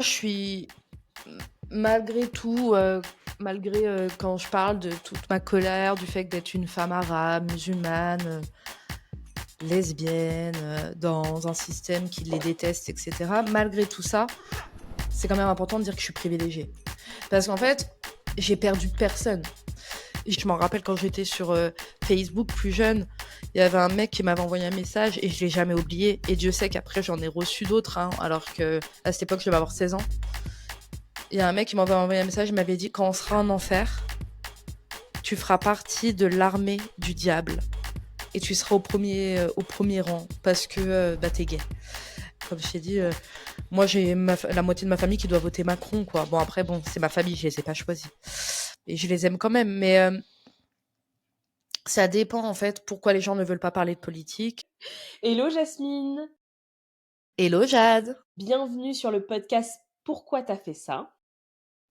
Je suis malgré tout, quand je parle de toute ma colère, du fait d'être une femme arabe, musulmane, lesbienne, dans un système qui les déteste et cetera. Malgré tout ça, c'est quand même important de dire que je suis privilégiée. Parce qu'en fait, j'ai perdu personne. Je m'en rappelle quand j'étais sur, Facebook plus jeune, il y avait un mec qui m'avait envoyé un message et je l'ai jamais oublié et Dieu sait qu'après j'en ai reçu d'autres, hein, alors qu'à cette époque, je devais avoir 16 ans. Il y a un mec qui m'avait envoyé un message, il m'avait dit: «Quand on sera en enfer, tu feras partie de l'armée du diable et tu seras au premier rang parce que, bah, tu gay». Comme je t'ai dit, moi j'ai la moitié de ma famille qui doit voter Macron, quoi. Bon après bon, c'est ma famille, je les ai pas choisis et je les aime quand même, mais ça dépend en fait pourquoi les gens ne veulent pas parler de politique. Hello Jasmine, Hello Jade! bienvenue sur le podcast Pourquoi t'as fait ça?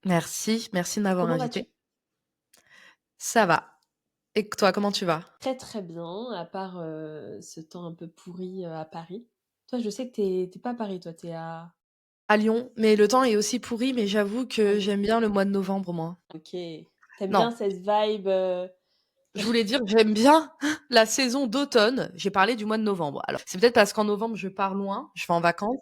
Merci de m'avoir Comment vas-tu? invitée. Ça va et toi, comment tu vas? Très très bien, à part ce temps un peu pourri à Paris. Toi, je sais que t'es pas à Paris, toi, t'es À Lyon, mais le temps est aussi pourri, mais j'avoue à que Lyon. j'aime bien le mois de novembre, moi. Ok. T'aimes Non, bien cette vibe je voulais dire que j'aime bien la saison d'automne. J'ai parlé du mois de novembre. Alors, c'est peut-être parce qu'en novembre, je pars loin, je vais en vacances,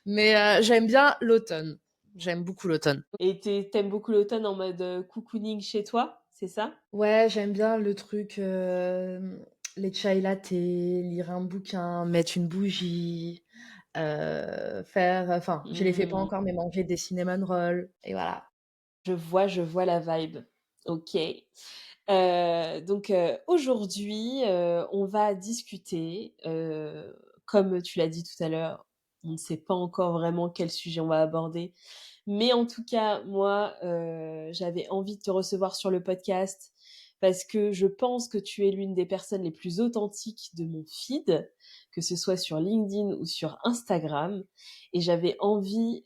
mais j'aime bien l'automne. J'aime beaucoup l'automne. et t'aimes beaucoup l'automne en mode cocooning chez toi, c'est ça? Ouais, j'aime bien le truc, les chai latte, lire un bouquin, mettre une bougie, je les fais pas Hmm, encore, mais manger des cinnamon rolls et voilà. je vois la vibe. Ok. Donc aujourd'hui, on va discuter, comme tu l'as dit tout à l'heure, on ne sait pas encore vraiment quel sujet on va aborder. Mais en tout cas, moi, j'avais envie de te recevoir sur le podcast parce que je pense que tu es l'une des personnes les plus authentiques de mon feed, que ce soit sur LinkedIn ou sur Instagram. Et j'avais envie,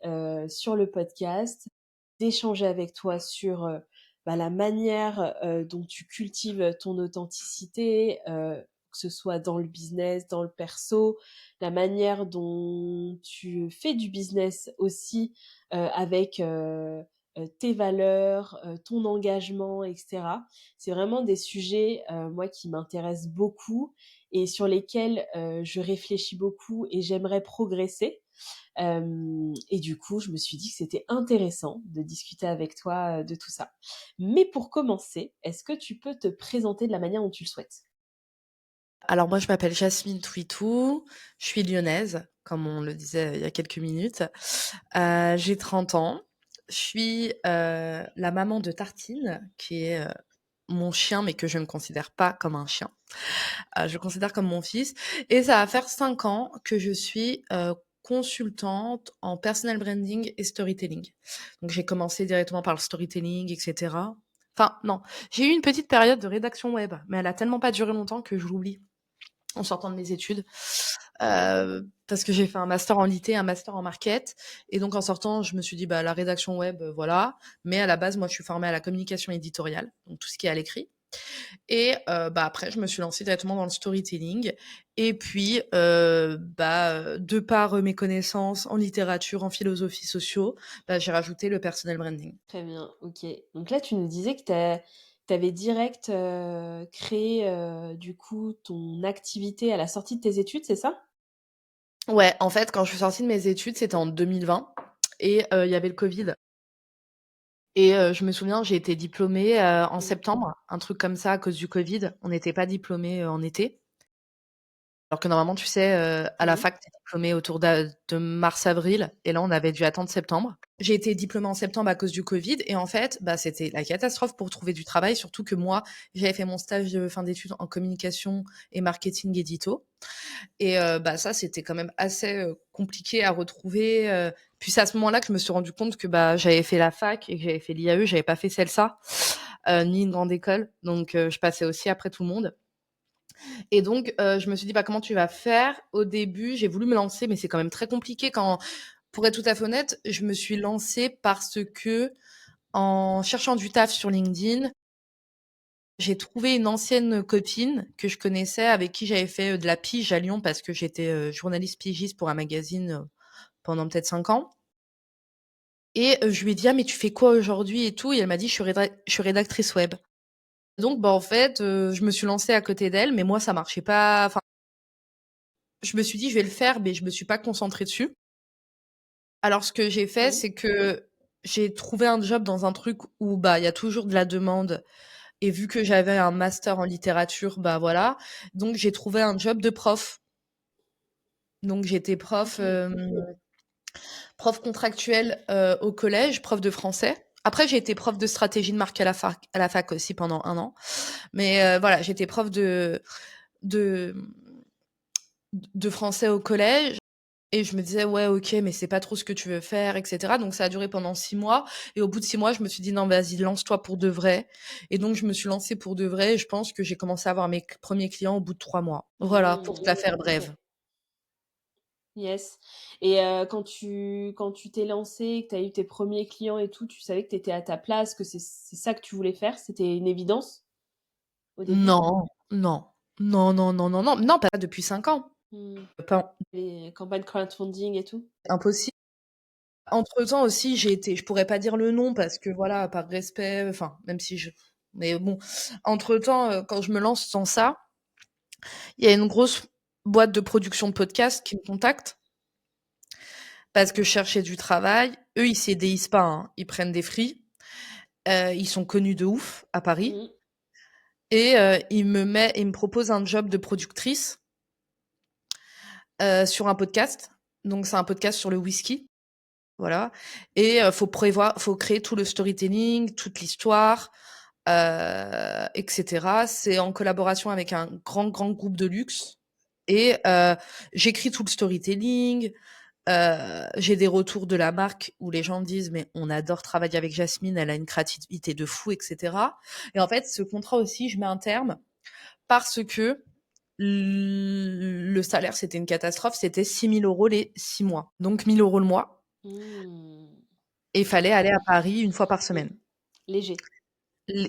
sur le podcast, d'échanger avec toi sur, la manière, dont tu cultives ton authenticité, que ce soit dans le business, dans le perso, la manière dont tu fais du business aussi, avec, tes valeurs, ton engagement et cetera. C'est vraiment des sujets, moi qui m'intéressent beaucoup et sur lesquels, je réfléchis beaucoup et j'aimerais progresser. Et du coup, je me suis dit que c'était intéressant de discuter avec toi, de tout ça. Mais pour commencer, est-ce que tu peux te présenter de la manière dont tu le souhaites? Alors moi, je m'appelle Jasmine Touitou, je suis lyonnaise, comme on le disait il y a quelques minutes. J'ai 30 ans. Je suis, la maman de Tartine, qui est, mon chien, mais que je ne considère pas comme un chien. Je le considère comme mon fils et ça va faire 5 ans que je suis, consultante en personal branding et storytelling. Donc j'ai commencé directement par le storytelling et cetera. Enfin non, j'ai eu une petite période de rédaction web, mais elle a tellement pas duré longtemps que je l'oublie en sortant de mes études, parce que j'ai fait un master en IT, un master en market et donc en sortant, je me suis dit: «Bah, la rédaction web, voilà». Mais à la base, moi, je suis formée à la communication éditoriale, donc tout ce qui est à l'écrit et bah, après je me suis lancée directement dans le storytelling et puis, de par, mes connaissances en littérature, en philosophie sociaux, bah, j'ai rajouté le personal branding. Très bien, OK. Donc là, tu nous disais que tu avais direct, créé, du coup, ton activité à la sortie de tes études, c'est ça? Ouais, en fait, quand je suis sortie de mes études, c'était en 2020 et il y avait le covid. Et je me souviens, j'ai été diplômée, en Mmh. septembre, un truc comme ça à cause du covid. On n'était pas diplômés, en été. Alors que normalement, tu sais, à la Mmh. fac, tu es diplômé autour de mars-avril et là, on avait dû attendre septembre. J'ai été diplômée en septembre à cause du covid et en fait, bah, c'était la catastrophe pour trouver du travail, surtout que moi, j'avais fait mon stage de fin d'études en communication et marketing édito et bah, ça, c'était quand même assez, compliqué à retrouver, puis c'est à ce moment-là que je me suis rendu compte que, bah, j'avais fait la fac et que j'avais fait l'IAE, j'avais pas fait CELSA, ni une grande école, donc je passais aussi après tout le monde et donc je me suis dit: «Bah, comment tu vas faire?» Au début, j'ai voulu me lancer, mais c'est quand même très compliqué quand pour être tout à fait honnête, je me suis lancée parce que en cherchant du taf sur LinkedIn, j'ai trouvé une ancienne copine que je connaissais, avec qui j'avais fait, de la pige à Lyon parce que j'étais, journaliste pigiste pour un magazine, pendant peut-être 5 ans et je lui ai dit: «Ah mais tu fais quoi aujourd'hui et tout?» et elle m'a dit: Je suis rédactrice web». Donc bah, en fait, je me suis lancée à côté d'elle, mais moi ça marchait pas, enfin, je me suis dit: «Je vais le faire», mais je me suis pas concentrée dessus. Alors ce que j'ai fait, Mmh. c'est que j'ai trouvé un job dans un truc où, bah, il y a toujours de la demande et vu que j'avais un master en littérature, bah, voilà, donc j'ai trouvé un job de prof. Donc j'étais prof, OK. prof contractuelle, au collège, prof de français. Après j'ai été prof de stratégie de marque à la fac aussi pendant 1 an. Mais voilà, j'étais prof de de français au collège et je me disais: «Ouais, OK, mais c'est pas trop ce que tu veux faire» et cetera. Donc ça a duré pendant 6 mois et au bout de 6 mois, je me suis dit: «Non, vas-y, lance-toi pour de vrai» et donc je me suis lancée pour de vrai et je pense que j'ai commencé à avoir mes premiers clients au bout de 3 mois. Voilà, pour te Mmh. la faire OK. brève. Yes, et quand tu t'es lancée, que tu as eu tes premiers clients et tout, tu savais que tu étais à ta place, que c'est ça que tu voulais faire? C'était une évidence au début? Non, non, non, non, non, non, non, non, pas depuis 5 ans. Mmh. Pas Les campagnes crowdfunding et tout? impossible. Entre-temps aussi, j'ai été je pourrais pas dire le nom parce que voilà, par respect, enfin, même si je mais bon, entre-temps, quand je me lance dans ça, il y a une grosse boîte de production de podcasts qui me contacte parce que je cherchais du travail. Eux, ils CDIsent pas, hein, ils prennent des free. Ils sont connus de ouf à Paris Mmh. et ils me proposent un job de productrice, sur un podcast. Donc c'est un podcast sur le whisky. Voilà et faut créer tout le storytelling, toute l'histoire, et cetera. C'est en collaboration avec un grand, grand groupe de luxe et j'écris tout le storytelling, j'ai des retours de la marque où les gens me disent: «Mais on adore travailler avec Jasmine, elle a une créativité de fou» et cetera et en fait, ce contrat aussi, je mets un terme parce que le salaire, c'était une catastrophe, c'était 6 000 € les 6 mois, donc 1 000 € le mois. Mmh. Et il fallait aller à Paris une fois par Mmh. semaine. Léger.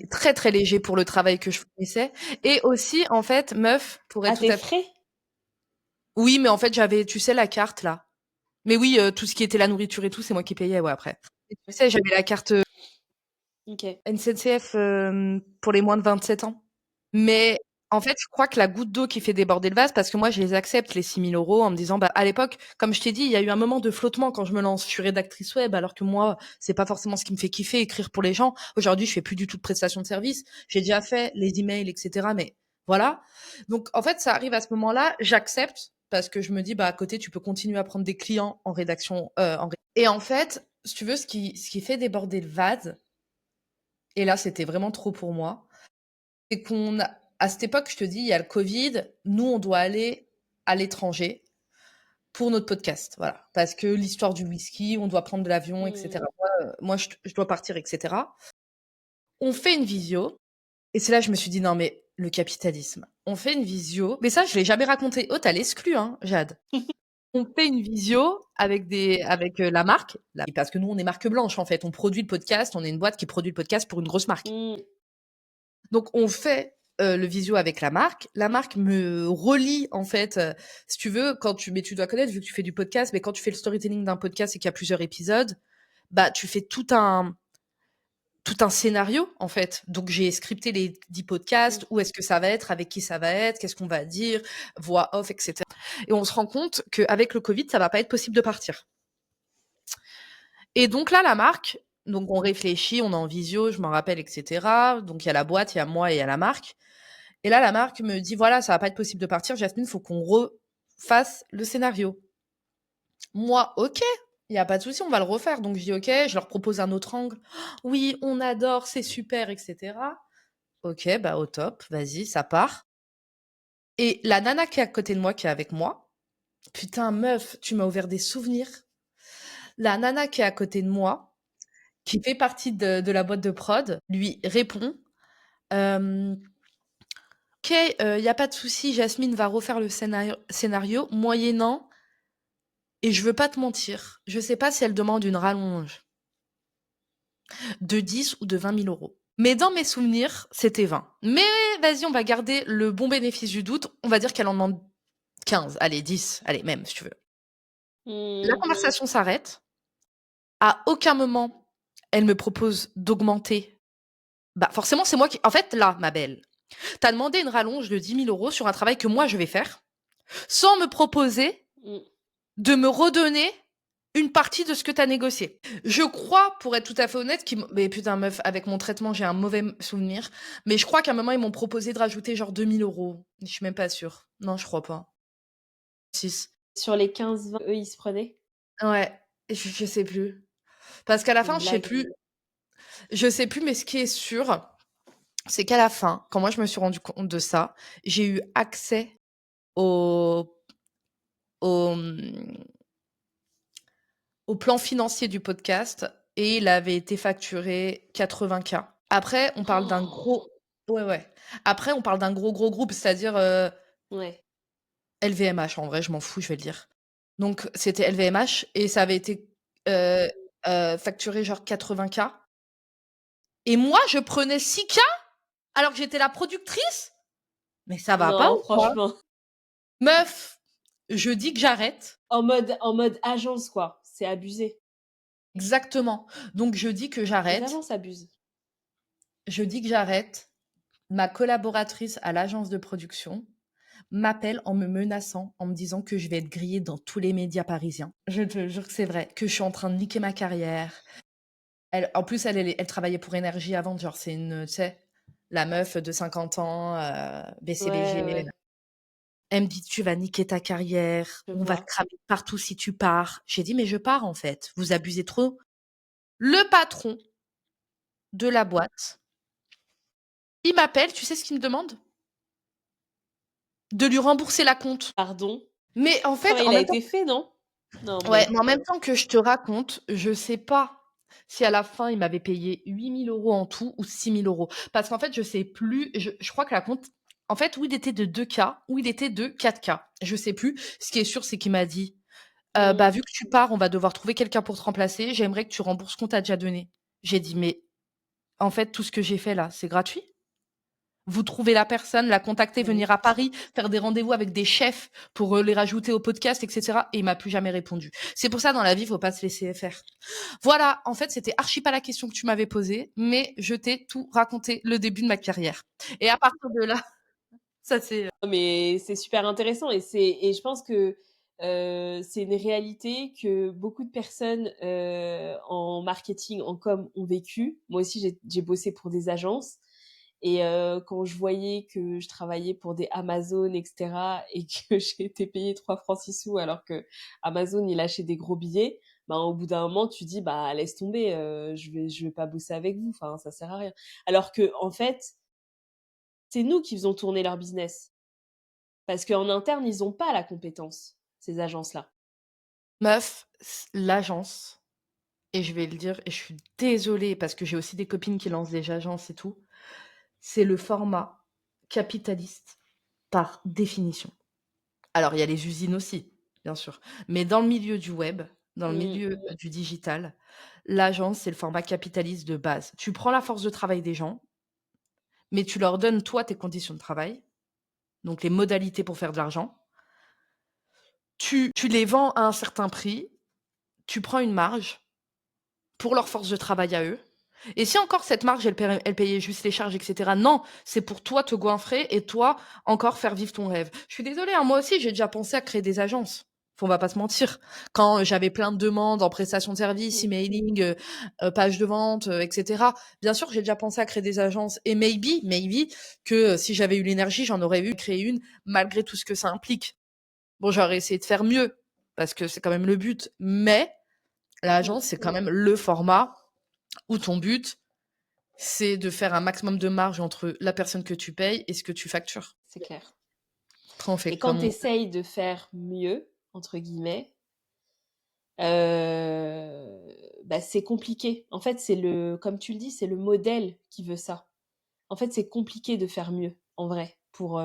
Très, très léger pour le travail que je fournissais et aussi, en fait, meuf, pour À être tout tes à fait frais? oui, mais en fait, j'avais, tu sais, la carte là. Mais oui, tout ce qui était la nourriture et tout, c'est moi qui payais, ouais, après. Et tu sais, j'avais la carte, OK. NCCF, pour les moins de 27 ans. Mais en fait, je crois que la goutte d'eau qui fait déborder le vase, parce que moi, je les accepte, les 6 000 € en me disant, bah, à l'époque, comme je t'ai dit, il y a eu un moment de flottement quand je me lance. Je suis rédactrice web, alors que moi, c'est pas forcément ce qui me fait kiffer, écrire pour les gens. Aujourd'hui, je fais plus du tout de prestation de service. J'ai déjà fait les emails, etc. Mais voilà. Donc, en fait, ça arrive à ce moment-là, j'accepte parce que je me dis, bah, à côté, tu peux continuer à prendre des clients en rédaction, et en fait, si tu veux, ce qui fait déborder le vase, et là, c'était vraiment trop pour moi, c'est qu'on a à cette époque, je te dis, il y a le Covid, nous, on doit aller à l'étranger pour notre podcast, voilà. Parce que l'histoire du whisky, on doit prendre de l'avion, et Mmh. cetera. Moi, je dois partir, et cetera. On fait une visio et c'est là, je me suis dit: «Non, mais le capitalisme». On fait une visio, mais ça, je l'ai jamais raconté. Oh, tu as l'exclu, hein, Jade. On fait une visio la marque, parce que nous, on est marque blanche, en fait. On produit le podcast, on est une boîte qui produit le podcast pour une grosse marque. Mmh. Donc on fait, le visio avec la marque. La marque me relie en fait, si tu veux, tu dois connaître vu que tu fais du podcast, mais quand tu fais le storytelling d'un podcast et qu'il y a plusieurs épisodes, bah, tu fais tout un scénario en fait. Donc j'ai scripté les 10 Mmh. podcasts, où est-ce que ça va être, avec qui ça va être, qu'est-ce qu'on va dire, voix off et cetera et on se rend compte qu'avec le Covid, ça va pas être possible de partir et donc là, la marque, donc on réfléchit, on est en visio, je m'en rappelle et cetera. Donc il y a la boîte, il y a moi et il y a la marque. Et là, la marque me dit: «Voilà, ça va pas être possible de partir, Jasmine, faut qu'on refasse le scénario». Moi: «OK, il y a pas de souci, on va le refaire». Donc je dis: «OK», je leur propose un autre angle. «Oui, on adore, c'est super» et cetera. OK, bah, au top, vas-y, ça part et la nana qui est à côté de moi, qui est avec moi, putain meuf, tu m'as ouvert des souvenirs. La nana qui est à côté de moi, qui fait partie de la boîte de prod, lui répond, hem OK, il y a pas de souci, Jasmine va refaire le scénario moyennant et je veux pas te mentir, je sais pas si elle demande une rallonge de 10 ou de 20 000 €. Mais dans mes souvenirs, c'était 20. Mais vas-y, on va garder le bon bénéfice du doute. On va dire qu'elle en demande 15, allez 10, allez même si tu veux. La Mmh. conversation s'arrête. À aucun moment, elle me propose d'augmenter. Bah, forcément, c'est moi qui en fait, là, ma belle, tu as demandé une rallonge de 10 000 € sur un travail que moi je vais faire, sans me proposer Mmh. de me redonner une partie de ce que tu as négocié. Je crois, pour être tout à fait honnête, mais putain, meuf, avec mon traitement, j'ai un mauvais souvenir. Mais je crois qu'à un moment, ils m'ont proposé de rajouter genre 2 000 €. Je suis même pas sûre. Non, je crois pas. 6. Sur les 15-20, eux, ils se prenaient? Ouais, je sais plus. Parce qu'à la C'est une fin, je sais blague. plus. Je sais plus, mais ce qui est sûr, c'est qu'à la fin, quand moi je me suis rendu compte de ça, j'ai eu accès au, au, mmh, au plan financier du podcast et il avait été facturé 80 000. Après, on parle d'un gros. Ouais, ouais. Après, on parle d'un gros, gros groupe, c'est-à-dire Ouais. LVMH. En vrai, je m'en fous, je vais le dire. Donc, c'était LVMH et ça avait été euh, facturé genre 80 000. Et moi, je prenais 6 000 alors que j'étais la productrice. Mais ça va pas Non, ou quoi? franchement. Meuf, je dis que j'arrête. En mode agence, quoi. C'est abusé. Exactement. Donc je dis que Les j'arrête. agences abusent. Je dis que j'arrête. Ma collaboratrice à l'agence de production m'appelle en me menaçant, en me disant que je vais être grillée dans tous les médias parisiens. Je te jure que c'est vrai, que je suis en train de niquer ma carrière. En plus, elle travaillait pour Énergie avant, genre c'est une, tu sais, la meuf de 50 ans, Ouais, BCBG. ouais, Elle me dit: «Tu vas niquer ta carrière, je on va te vois. cramer partout si tu pars». J'ai dit: «Mais je pars en fait, vous abusez trop». Le patron de la boîte, il m'appelle, tu sais ce qu'il me demande? De lui rembourser la compte. Pardon? Mais en Le fait, travail, en il a même temps été fait, non? Non, ouais, mais mais en même temps que je te raconte, je sais pas si à la fin il m'avait payé 8 000 € en tout ou 6 000 €. Parce qu'en fait, je sais plus, je crois que la compte en fait, ou il était de 2 K ou il était de 4 K. Je sais plus. Ce qui est sûr, c'est qu'il m'a dit: mmh, «Bah, vu que tu pars, on va devoir trouver quelqu'un pour te remplacer. J'aimerais que tu rembourses ce qu'on t'a déjà donné». J'ai dit: «Mais en fait, tout ce que j'ai fait là, c'est gratuit?» Vous trouvez la personne, la contacter, bah, oui. venir à Paris, faire des rendez-vous avec des chefs pour, les rajouter au podcast et cetera et il m'a plus jamais répondu. C'est pour ça dans la vie, faut pas se laisser faire. Voilà, en fait, c'était archi pas la question que tu m'avais posée, mais je t'ai tout raconté, le début de ma carrière et à partir de là, ça c'est, Non, mais c'est super intéressant et je pense que, c'est une réalité que beaucoup de personnes, en marketing, en com ont vécu. Moi aussi, j'ai bossé pour des agences et quand je voyais que je travaillais pour des Amazon et cetera et que j'ai été payée 3 francs 6 sous alors qu'Amazon, il lâchait des gros billets, ben, au bout d'un moment, tu dis: «Bah, laisse tomber, je vais pas bosser avec vous, enfin, ça sert à rien». Alors qu'en fait, c'est nous qui faisons tourner leur business. Parce qu'en interne, ils ont pas la compétence, ces agences-là. meuf, l'agence et je vais le dire et je suis désolée parce que j'ai aussi des copines qui lancent des agences et tout, c'est le format capitaliste par définition. Alors, il y a les usines aussi, bien sûr, mais dans le milieu du web, dans le Mmh. milieu du digital, l'agence, c'est le format capitaliste de base. Tu prends la force de travail des gens, mais tu leur donnes, toi, tes conditions de travail, donc les modalités pour faire de l'argent. Tu les vends à un certain prix, tu prends une marge pour leur force de travail à eux et si encore cette marge, elle payait juste les charges et cetera, non, c'est pour toi te goinfrer et toi, encore faire vivre ton rêve. Je suis désolée, hein, moi aussi, j'ai déjà pensé à créer des agences. On va pas se mentir. Quand, j'avais plein de demandes en prestation de services, Mmh. emailing, page de vente, et cetera. Bien sûr, j'ai déjà pensé à créer des agences et maybe que, si j'avais eu l'énergie, j'en aurais eu créé une malgré tout ce que ça implique. Bon, j'aurais essayé de faire mieux parce que c'est quand même le but, mais Mmh. l'agence, c'est quand même le format où ton but, c'est de faire un maximum de marge entre la personne que tu payes et ce que tu factures. C'est clair Après, on fait et quand comme tu on essayes de faire «mieux» entre guillemets, bah, c'est compliqué. En fait, c'est le comme tu le dis, c'est le modèle qui veut ça. En fait, c'est compliqué de faire mieux, en vrai, pour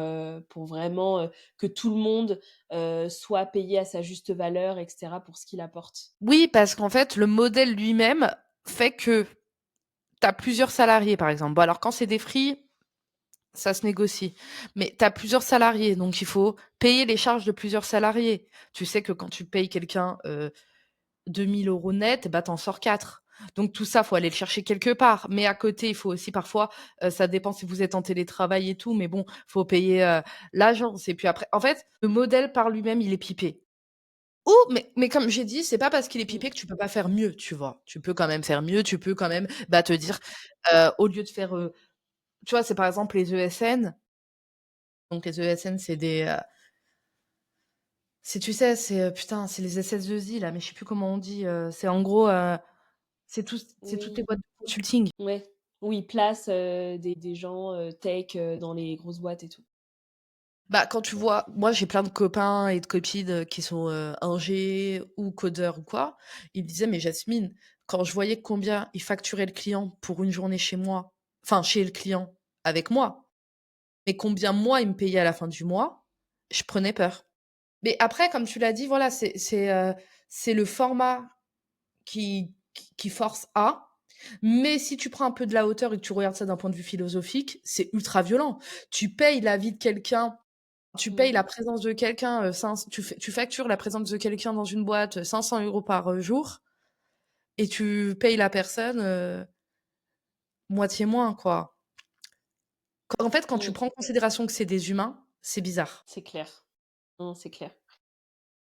vraiment, que tout le monde, soit payé à sa juste valeur et cetera pour ce qu'il apporte. oui, parce qu'en fait, le modèle lui-même fait que tu as plusieurs salariés, par exemple. Bon, alors quand c'est des free, ça se négocie. Mais tu as plusieurs salariés, donc il faut payer les charges de plusieurs salariés. Tu sais que quand tu payes quelqu'un, 2 000 € net, bah, tu en sors 4. Donc tout ça, faut aller le chercher quelque part. Mais à côté, il faut aussi parfois, ça dépend si vous êtes en télétravail et tout, mais bon, faut payer, l'agence et puis après en fait, le modèle par lui-même, il est pipé. Ou mais comme j'ai dit, c'est pas parce qu'il est Mmh. pipé que tu peux pas faire mieux, tu vois? Tu peux quand même faire mieux, tu peux quand même, bah, te dire, au lieu de faire, tu vois, c'est par exemple les ESN. Donc les ESN, tu sais, putain, c'est les SS2I là, mais je sais plus comment on dit, c'est en gros, c'est toutes les Oui, boîtes de consulting. ouais. Où ils placent, des gens, tech, dans les grosses boîtes et tout. Bah, quand tu vois moi, j'ai plein de copains et de copines, qui sont, ingé ou codeurs ou quoi. Ils me disaient: «Mais Jasmine, quand je voyais combien il facturait le client pour une journée chez moi, enfin chez le client avec moi, mais combien moi il me payait à la fin du mois, je prenais peur». Mais après, comme tu l'as dit, voilà, c'est le format qui force à, mais si tu prends un peu de la hauteur et que tu regardes ça d'un point de vue philosophique, c'est ultra violent. Tu payes la vie de quelqu'un, tu payes Mmh. la présence de quelqu'un, tu factures la présence de quelqu'un dans une boîte, 500 € par, jour et tu payes la personne, moitié moins, quoi. En fait, quand tu Mmh. prends en considération que c'est des humains, c'est bizarre. C'est clair. Non, c'est clair.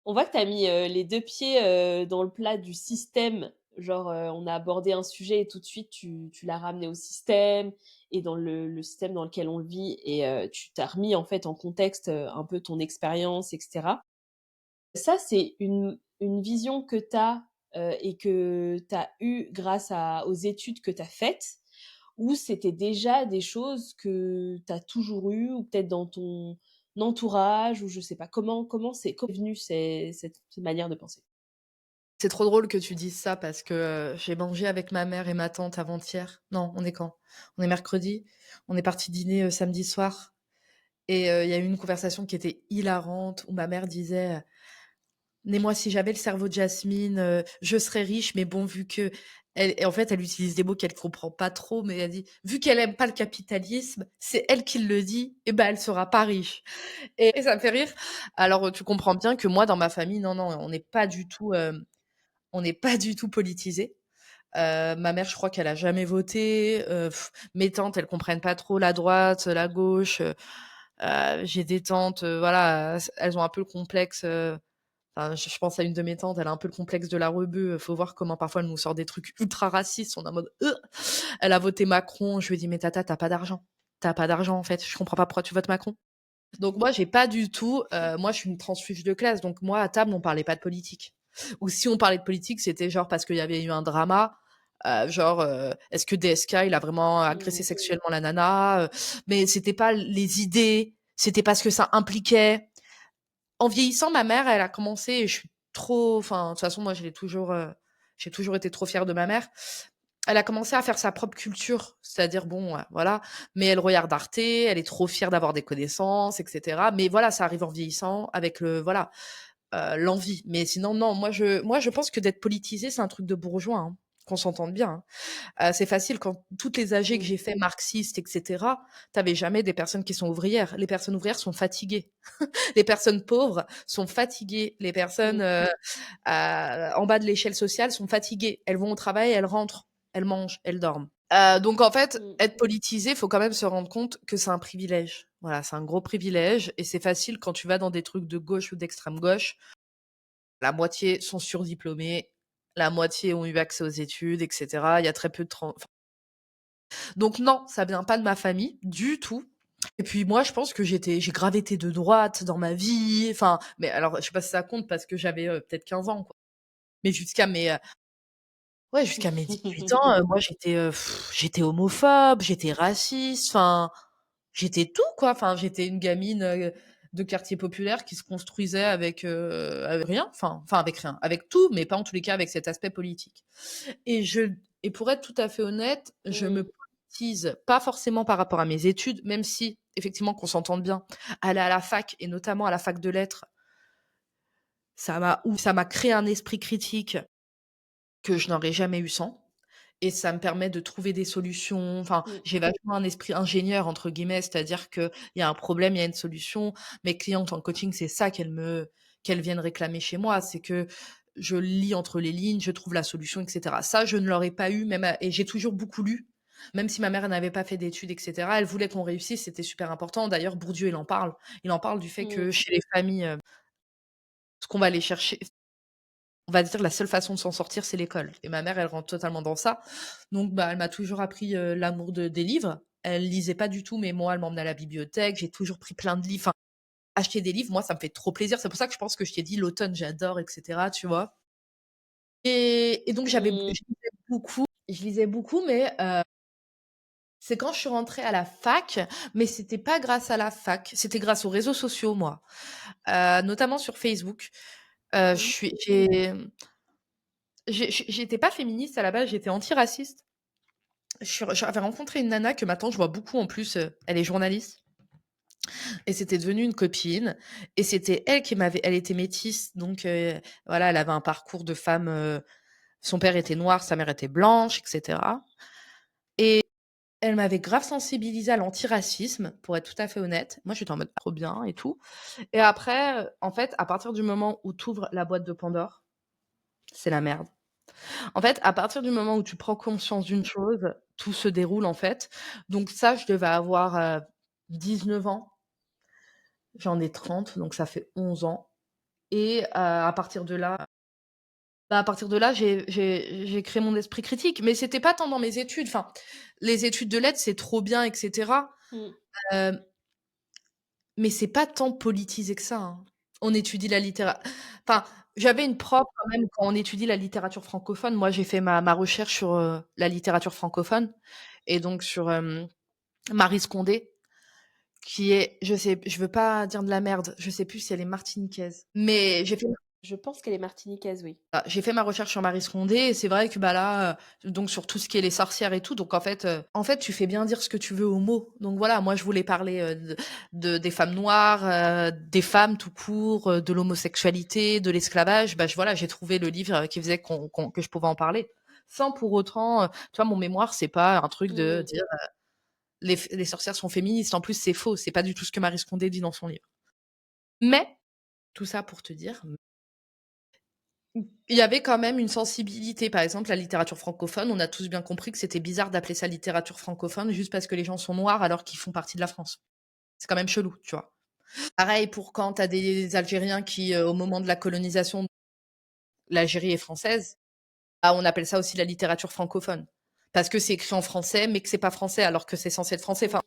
On voit que tu as mis, les 2 pieds, dans le plat du système. Genre, on a abordé un sujet et tout de suite tu l'as ramené au système et dans le système dans lequel on le vit et tu t'as remis en fait en contexte, un peu ton expérience et cetera. Ça, c'est une vision que tu as, et que tu as eue grâce aux études que tu as faites? Ou c'était déjà des choses que tu as toujours eues ou peut-être dans ton entourage ou je sais pas? Comment est venue cette manière de penser? C'est trop drôle que tu dises ça parce que, j'ai mangé avec ma mère et ma tante avant-hier. Non, on est quand? On est mercredi. On est partis dîner, samedi soir et il y a eu une conversation qui était hilarante où ma mère disait, «Mais moi, si j'avais le cerveau de Jasmine, je serais riche, mais bon, vu que elle et en fait, elle utilise des mots qu'elle comprend pas trop, mais elle dit: «Vu qu'elle aime pas le capitalisme, c'est elle qui le dit et ben, elle sera pas riche» et ça me fait rire. Alors, tu comprends bien que moi, dans ma famille, non, non, on n'est pas du tout politisés. Ma mère, je crois qu'elle a jamais voté, mes tantes, elles comprennent pas trop la droite, la gauche, j'ai des tantes, voilà, elles ont un peu le complexe, enfin, je pense à une de mes tantes, elle a un peu le complexe de la rebeu, faut voir comment parfois elle nous sort des trucs ultra racistes, on est en mode: Elle a voté Macron, je lui ai dit: «Mais tata, tu pas d'argent. Tu pas d'argent, en fait, je comprends pas pourquoi tu votes Macron». Donc moi, j'ai pas du tout, moi, je suis une transfuge de classe, donc moi, à table, on parlait pas de politique. Ou si on parlait de politique, c'était genre parce qu'il y avait eu un drama, genre, est-ce que DSK, il a vraiment agressé Mmh. sexuellement la nana? Mais c'était pas les idées, c'était pas ce que ça impliquait. En vieillissant, ma mère, elle a commencé et je suis trop enfin, de toute façon, moi, j'ai toujours été trop fière de ma mère. Elle a commencé à faire sa propre culture, c'est-à-dire bon, voilà, mais elle regarde Arte, elle est trop fière d'avoir des connaissances et cetera. Mais voilà, ça arrive en vieillissant avec l'envie. Mais sinon non, moi je pense que d'être politisé, c'est un truc de bourgeois, hein, qu'on s'entende bien, hein. C'est facile quand toutes les AG que Mmh. j'ai fait marxistes et cetera, tu jamais des personnes qui sont ouvrières. Les personnes ouvrières sont fatiguées. Les personnes pauvres sont fatiguées. Les personnes, Mmh. en bas de l'échelle sociale sont fatiguées. Elles vont au travail, elles rentrent, elles mangent, elles dorment. Donc en fait, Mmh. être politisé, faut quand même se rendre compte que c'est un privilège. Voilà, c'est un gros privilège et c'est facile quand tu vas dans des trucs de gauche ou d'extrême gauche, la moitié sont surdiplômés, la moitié ont eu accès aux études et cetera. Il y a très peu de tran enfin donc non, ça vient pas de ma famille, du tout et puis moi, je pense que j'ai grave été de droite dans ma vie, enfin mais alors je sais pas si ça compte parce que j'avais, peut-être 15 ans, quoi. Mais ouais, jusqu'à mes 18 ans, moi j'étais homophobe, j'étais raciste, enfin, j'étais tout quoi. Enfin, j'étais une gamine, de quartier populaire qui se construisait avec rien, enfin avec rien, avec tout, mais pas en tous les cas avec cet aspect politique. Et je et pour être tout à fait honnête, je me Mmh. politise pas forcément par rapport à mes études, même si effectivement qu'on s'entende bien, aller à la fac et notamment à la fac de lettres, ça m'a créé un esprit critique que je n'aurais jamais eu sans. Et ça me permet de trouver des solutions. Enfin, Mmh. j'ai vachement un esprit «ingénieur» entre guillemets, c'est-à-dire qu'il y a un problème, il y a une solution. Mes clientes en coaching, c'est ça qu'elles viennent réclamer chez moi, c'est que je lis entre les lignes, je trouve la solution et cetera. Ça, je ne l'aurais pas eu même à et j'ai toujours beaucoup lu, même si ma mère elle n'avait pas fait d'études et cetera. Elle voulait qu'on réussisse, c'était super important. D'ailleurs, Bourdieu, il en parle. Il en parle du fait Mmh. que chez les familles, ce qu'on va aller chercher on va dire la seule façon de s'en sortir, c'est l'école et ma mère, elle rentre totalement dans ça. Donc bah, elle m'a toujours appris, l'amour des livres. Elle lisait pas du tout, mais moi, elle m'emmenait à la bibliothèque. J'ai toujours pris plein de livres. Enfin, acheter des livres, moi, ça me fait trop plaisir. C'est pour ça que je pense que je t'ai dit l'automne, j'adore et cetera, tu vois? Et donc Mmh. je lisais beaucoup, mais c'est quand je suis rentrée à la fac, mais c'était pas grâce à la fac, c'était grâce aux réseaux sociaux, moi, notamment sur Facebook. Je Mmh. suis j'étais pas féministe à la base, j'étais antiraciste. J'avais rencontré une nana que maintenant je vois beaucoup en plus, elle est journaliste et c'était devenu une copine et c'était elle qui m'avait elle était métisse donc voilà, elle avait un parcours de femme, son père était noir, sa mère était blanche et cetera et elle m'avait grave sensibilisée à l'antiracisme, pour être tout à fait honnête. Moi, j'étais en mode: «Trop bien» et tout et après, en fait, à partir du moment où tu ouvres la boîte de Pandore, c'est la merde. En fait, à partir du moment où tu prends conscience d'une chose, tout se déroule, en fait. Donc ça, je devais avoir, 19 ans. J'en ai 30, donc ça fait 11 ans et à partir de là j'ai créé mon esprit critique. Mais c'était pas tant dans mes études. Enfin, les études de lettres, c'est trop bien et cetera, Mmh. hem, mais c'est pas tant politisé que ça, hein. On étudie la littéra enfin, j'avais une prof quand même quand on étudie la littérature francophone. Moi, j'ai fait ma recherche sur, la littérature francophone et donc sur, Maryse Condé, qui est je veux pas dire de la merde, je sais plus si elle est martiniquaise, mais Je pense qu'elle est martiniquaise, oui. j'ai fait ma recherche sur Maryse Condé et c'est vrai que, bah, là, donc sur tout ce qui est les sorcières et tout, donc en fait, tu fais bien dire ce que tu veux aux mots. Donc voilà, moi, je voulais parler, des femmes noires, des femmes tout court, de l'homosexualité, de l'esclavage. Bah, voilà, j'ai trouvé le livre, qui faisait que je pouvais en parler. Sans pour autant, tu vois, mon mémoire, c'est pas un truc de Mmh. dire, les sorcières sont féministes. En plus, c'est faux, c'est pas du tout ce que Maryse Condé dit dans son livre. Mais, tout ça pour te dire, il y avait quand même une sensibilité. Par exemple, la littérature francophone, on a tous bien compris que c'était bizarre d'appeler ça littérature francophone juste parce que les gens sont noirs alors qu'ils font partie de la France. C'est quand même chelou, tu vois? Pareil pour quand tu as des Algériens qui, au moment de la colonisation, l'Algérie est française, bah, on appelle ça aussi la littérature francophone. Parce que c'est écrit en français, mais que c'est pas français alors que c'est censé être français. Mmh. Enfin,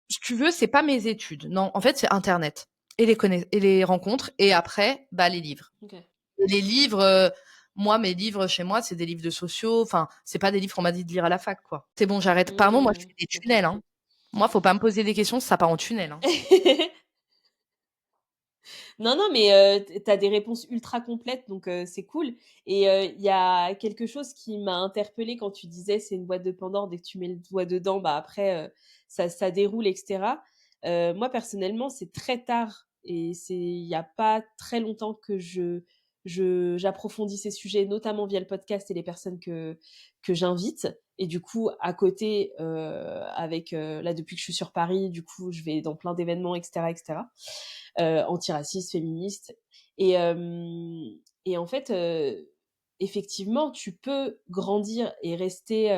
si tu veux, c'est pas mes études. Non, en fait, c'est internet et les rencontres et après, bah, les livres. OK. Les livres, moi, mes livres chez moi, c'est des livres de sociaux, enfin, c'est pas des livres qu'on m'a dit de lire à la fac, quoi. C'est bon, j'arrête. Pardon, moi, je Mmh. fais des OK. tunnels, hein. Moi, faut pas me poser des questions, ça part en tunnel, hein. Non, non, mais tu as des réponses ultra complètes, donc c'est cool et il y a quelque chose qui m'a interpellée quand tu disais: «C'est une boîte de Pandore, dès que tu mets le doigt dedans, bah, après, ça déroule et cetera». Moi, personnellement, c'est très tard et c'est il y a pas très longtemps que j'approfondis ces sujets, notamment via le podcast et les personnes que j'invite et du coup, à côté, avec, là, depuis que je suis sur Paris, du coup, je vais dans plein d'événements et cetera, antiracistes, féministes et en fait, effectivement, tu peux grandir et rester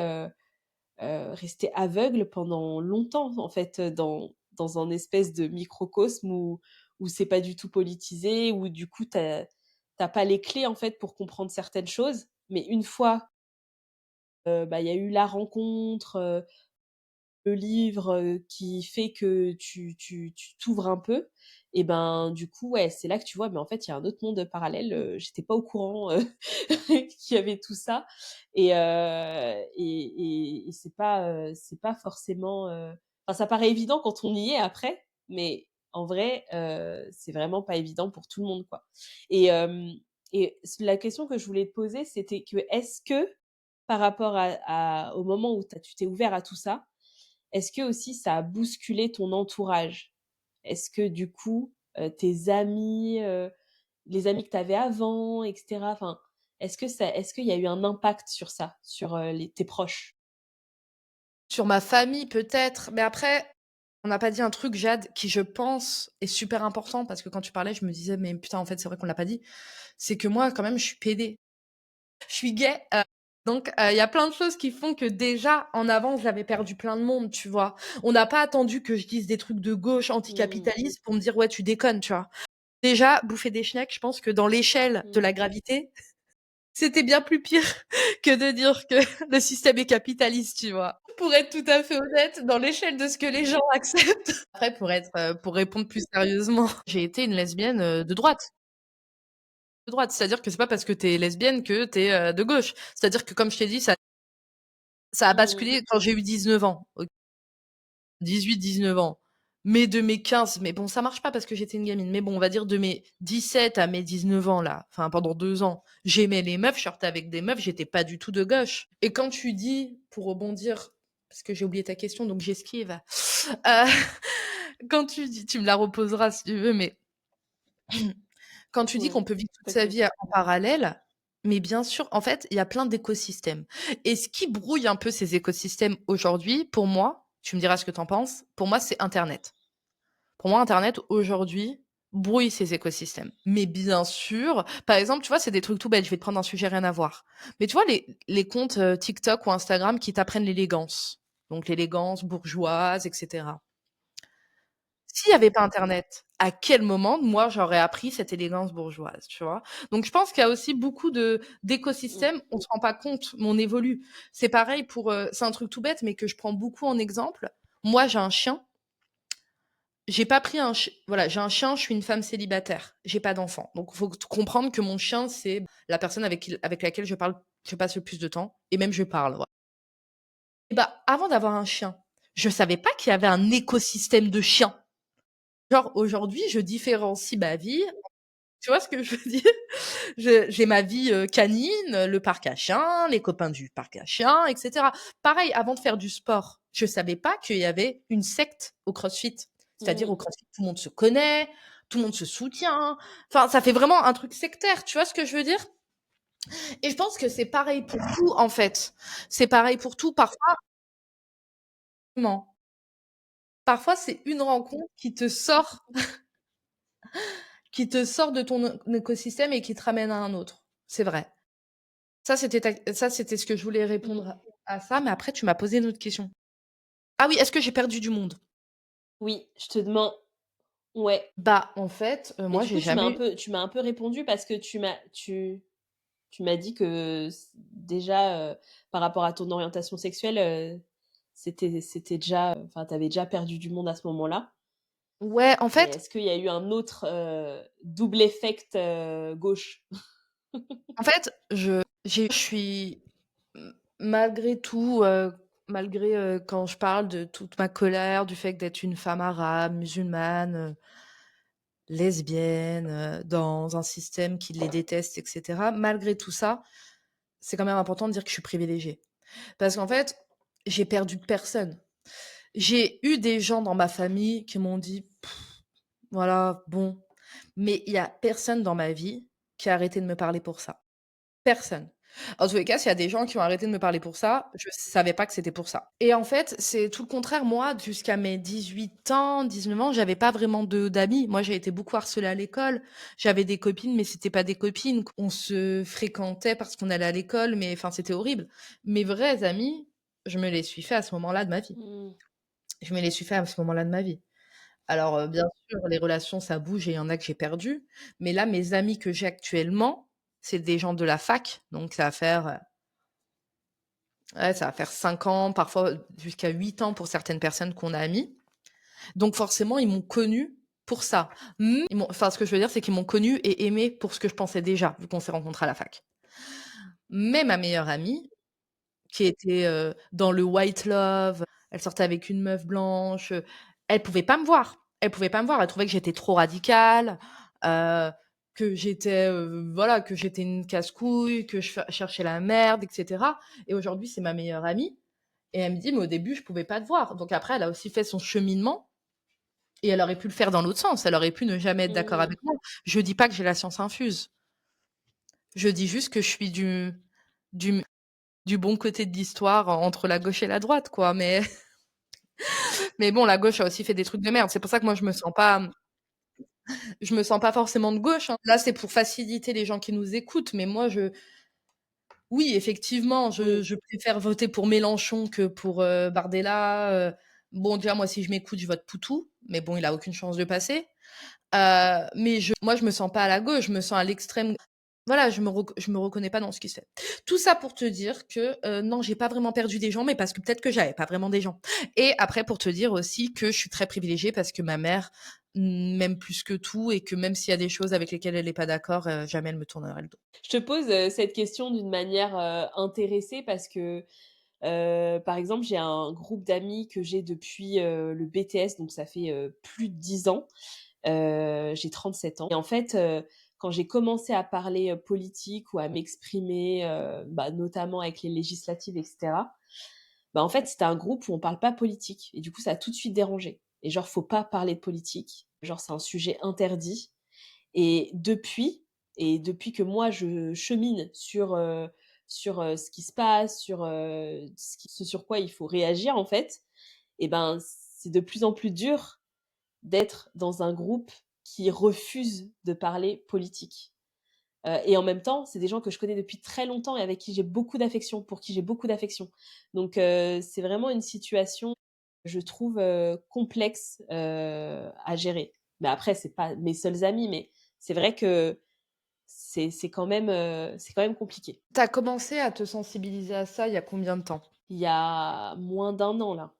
aveugle pendant longtemps, en fait, dans un espèce de microcosme où c'est pas du tout politisé, où du coup, tu pas les clés, en fait, pour comprendre certaines choses. Mais une fois, bah, il y a eu la rencontre, le livre, qui fait que tu t'ouvres un peu et ben, du coup, ouais, c'est là que tu vois, mais en fait, il y a un autre monde parallèle, j'étais pas au courant, qu'il y avait tout ça et c'est pas forcément, enfin, ça paraît évident quand on y est après, mais en vrai, c'est vraiment pas évident pour tout le monde, quoi et la question que je voulais te poser, c'était que est-ce que par rapport au moment où tu t'es ouvert à tout ça, est-ce que aussi ça a bousculé ton entourage? Est-ce que du coup, tes amis, les amis que tu avais avant et cetera, enfin, est-ce qu'il y a eu un impact sur ça, sur, tes proches? Sur ma famille, peut-être, mais après On n'a pas dit un truc, Jade, qui je pense est super important parce que quand tu parlais, je me disais: «Mais putain, en fait, c'est vrai qu'on l'a pas dit». C'est que moi, quand même, je suis pédé. Je suis gay, donc il y a plein de choses qui font que déjà, en avance, j'avais perdu plein de monde, tu vois? On n'a pas attendu que je dise des trucs de gauche Mmh. anticapitalistes pour me dire: «Ouais, tu déconnes», tu vois? Déjà, bouffer des schnecks, je pense que dans l'échelle de Mmh. la gravité, c'était bien plus pire que de dire que le système est capitaliste, tu vois? Pour être tout à fait honnête, dans l'échelle de ce que les gens acceptent. Après pour répondre plus sérieusement, j'ai été une lesbienne, de droite. De droite, c'est-à-dire que c'est pas parce que tu es lesbienne que tu es, de gauche. C'est-à-dire que comme je t'ai dit, ça a Mmh. basculé quand j'ai eu 19 ans, 18-19 ans. Mais de mes 15, mais bon, ça marche pas parce que j'étais une gamine, mais bon, on va dire de mes 17 à mes 19 ans là, enfin pendant 2 ans, j'aimais les meufs, je sortais avec des meufs, j'étais pas du tout de gauche. Et quand tu dis, pour rebondir, parce que j'ai oublié ta question, donc j'esquive. Heu, quand tu dis tu me la reposeras si tu veux, mais quand tu dis qu'on Ouais, peut vivre toute sa t'inquiète. vie en parallèle, mais bien sûr, en fait, il y a plein d'écosystèmes. Et ce qui brouille un peu ces écosystèmes aujourd'hui, pour moi, tu me diras ce que tu en penses, pour moi, c'est internet. Pour moi, internet, aujourd'hui, brouille ces écosystèmes. Mais bien sûr, par exemple, tu vois, c'est des trucs tout bêtes, je vais te prendre un sujet rien à voir. Mais tu vois, les comptes, TikTok ou Instagram qui t'apprennent l'élégance, donc l'élégance bourgeoise et cetera. S'il y avait pas internet, à quel moment, moi, j'aurais appris cette élégance bourgeoise, tu vois? Donc je pense qu'il y a aussi beaucoup Mmh. d'écosystèmes, on se rend pas compte, mais on évolue. C'est pareil pour, c'est un truc tout bête, mais que je prends beaucoup en exemple. Moi, j'ai un chien, j'ai pas pris un ch voilà, j'ai un chien, je suis une femme célibataire, j'ai pas d'enfant. Donc il faut comprendre que mon chien, c'est la personne avec laquelle je passe le plus de temps et même je parle, voilà. Et bah, avant d'avoir un chien, je savais pas qu'il y avait un écosystème de chiens. Genre aujourd'hui, je différencie ma vie. Tu vois ce que je veux dire? J'ai ma vie, canine, le parc à chiens, les copains du parc à chiens et cetera. Pareil, avant de faire du sport, je savais pas qu'il y avait une secte au CrossFit. C'est-à-dire Mmh. au CrossFit, tout le monde se connaît, tout le monde se soutient. Enfin, ça fait vraiment un truc sectaire, tu vois ce que je veux dire? Et je pense que c'est pareil pour tout, en fait. C'est pareil pour tout. Parfois, c'est une rencontre qui te sort de ton écosystème et qui te ramène à un autre. C'est vrai. Ça, c'était ce que je voulais Mmh. répondre à ça, mais après tu m'as posé une autre question. Ah oui, est-ce que j'ai perdu du monde? Oui, je te demande ouais, Bah, en fait, mais moi du coup, j'ai jamais eu tu m'as un peu répondu parce que tu m'as dit que déjà, par rapport à ton orientation sexuelle, c'était déjà, enfin, tu avais déjà perdu du monde à ce moment-là. ouais, en Mais fait est-ce qu'il y a eu un autre, double effect, gauche? je suis malgré tout, malgré, quand je parle de toute ma colère, du fait d'être une femme arabe, musulmane, lesbienne, dans un système qui les déteste et cetera, malgré tout ça, c'est quand même important de dire que je suis privilégiée. Parce qu'en fait, j'ai perdu de personne. J'ai eu des gens dans ma famille qui m'ont dit: «Voilà, bon», mais il y a personne dans ma vie qui a arrêté de me parler pour ça. Personne. En tous les cas, s'il y a des gens qui ont arrêté de me parler pour ça, je savais pas que c'était pour ça. Et en fait, c'est tout le contraire. Moi, jusqu'à mes 18 ans, 19 ans, j'avais pas vraiment de d'amis. Moi, j'ai été beaucoup harcelée à l'école. J'avais des copines, mais c'était pas des copines. On se fréquentait parce qu'on allait à l'école, mais enfin, c'était horrible. Mes vrais amis, je me les suis fait à ce moment-là de ma vie. Mmh. Je me les suis fait à ce moment-là de ma vie. Alors, bien sûr, les relations, ça bouge et il y en a que j'ai perdues. Mais là, mes amis que j'ai actuellement, c'est des gens de la fac. Donc ça va faire 5 ans, parfois jusqu'à 8 ans pour certaines personnes qu'on a amies. Donc forcément, ils m'ont connue pour ça. Enfin, ce que je veux dire, c'est qu'ils m'ont connue et aimée pour ce que je pensais déjà, vu qu'on s'est rencontrés à la fac. Mais ma meilleure amie, qui était, dans le white love, elle sortait avec une meuf blanche, elle pouvait pas me voir. Elle pouvait pas me voir. Elle trouvait que j'étais trop radicale, heu, que j'étais, voilà, que j'étais une casse-couille, que je cherchais la merde et cetera. Et aujourd'hui, c'est ma meilleure amie et elle me dit: «Mais au début, je pouvais pas te voir». Donc après, elle a aussi fait son cheminement et elle aurait pu le faire dans l'autre sens. Elle aurait pu ne jamais être d'accord Mmh. avec moi. Je dis pas que j'ai la science infuse. Je dis juste que je suis du du bon côté de l'histoire entre la gauche et la droite, quoi, mais Mais bon, la gauche a aussi fait des trucs de merde. C'est pour ça que moi, je me sens pas forcément de gauche, hein. Là, c'est pour faciliter les gens qui nous écoutent, mais moi, oui, effectivement, Oui. je préfère voter pour Mélenchon que pour, Bardella, bon, déjà, moi, si je m'écoute, je vote Poutou, mais bon, il a aucune chance de passer. Mais moi, je me sens pas à la gauche, je me sens à l'extrême. Voilà, je me reconnais pas dans ce qui se fait. Tout ça pour te dire que, non, j'ai pas vraiment perdu des gens, mais parce que peut-être que j'avais pas vraiment des gens. Et après pour te dire aussi que je suis très privilégiée parce que ma mère m'aime plus que tout et que même s'il y a des choses avec lesquelles elle est pas d'accord, jamais elle me tournerait le dos. Je te pose, cette question d'une manière, intéressée parce que, par exemple, j'ai un groupe d'amis que j'ai depuis, le BTS, donc ça fait, plus de 10 ans. J'ai 37 ans et en fait, quand j'ai commencé à parler, politique ou à m'exprimer, bah, notamment avec les législatives et cetera, bah, en fait, c'était un groupe où on parle pas politique et du coup, ça a tout de suite dérangé et genre, faut pas parler de politique, genre, c'est un sujet interdit et depuis que moi je chemine sur ce qui se passe, sur, ce sur quoi il faut réagir en fait et ben, c'est de plus en plus dur d'être dans un groupe qui refuse de parler politique. Et en même temps, c'est des gens que je connais depuis très longtemps et avec qui j'ai beaucoup d'affection, pour qui j'ai beaucoup d'affection. Donc c'est vraiment une situation, je trouve, complexe, à gérer. Mais après, c'est pas mes seuls amis, mais c'est vrai que c'est quand même compliqué. Tu as commencé à te sensibiliser à ça il y a combien de temps? Il y a moins d'un an là,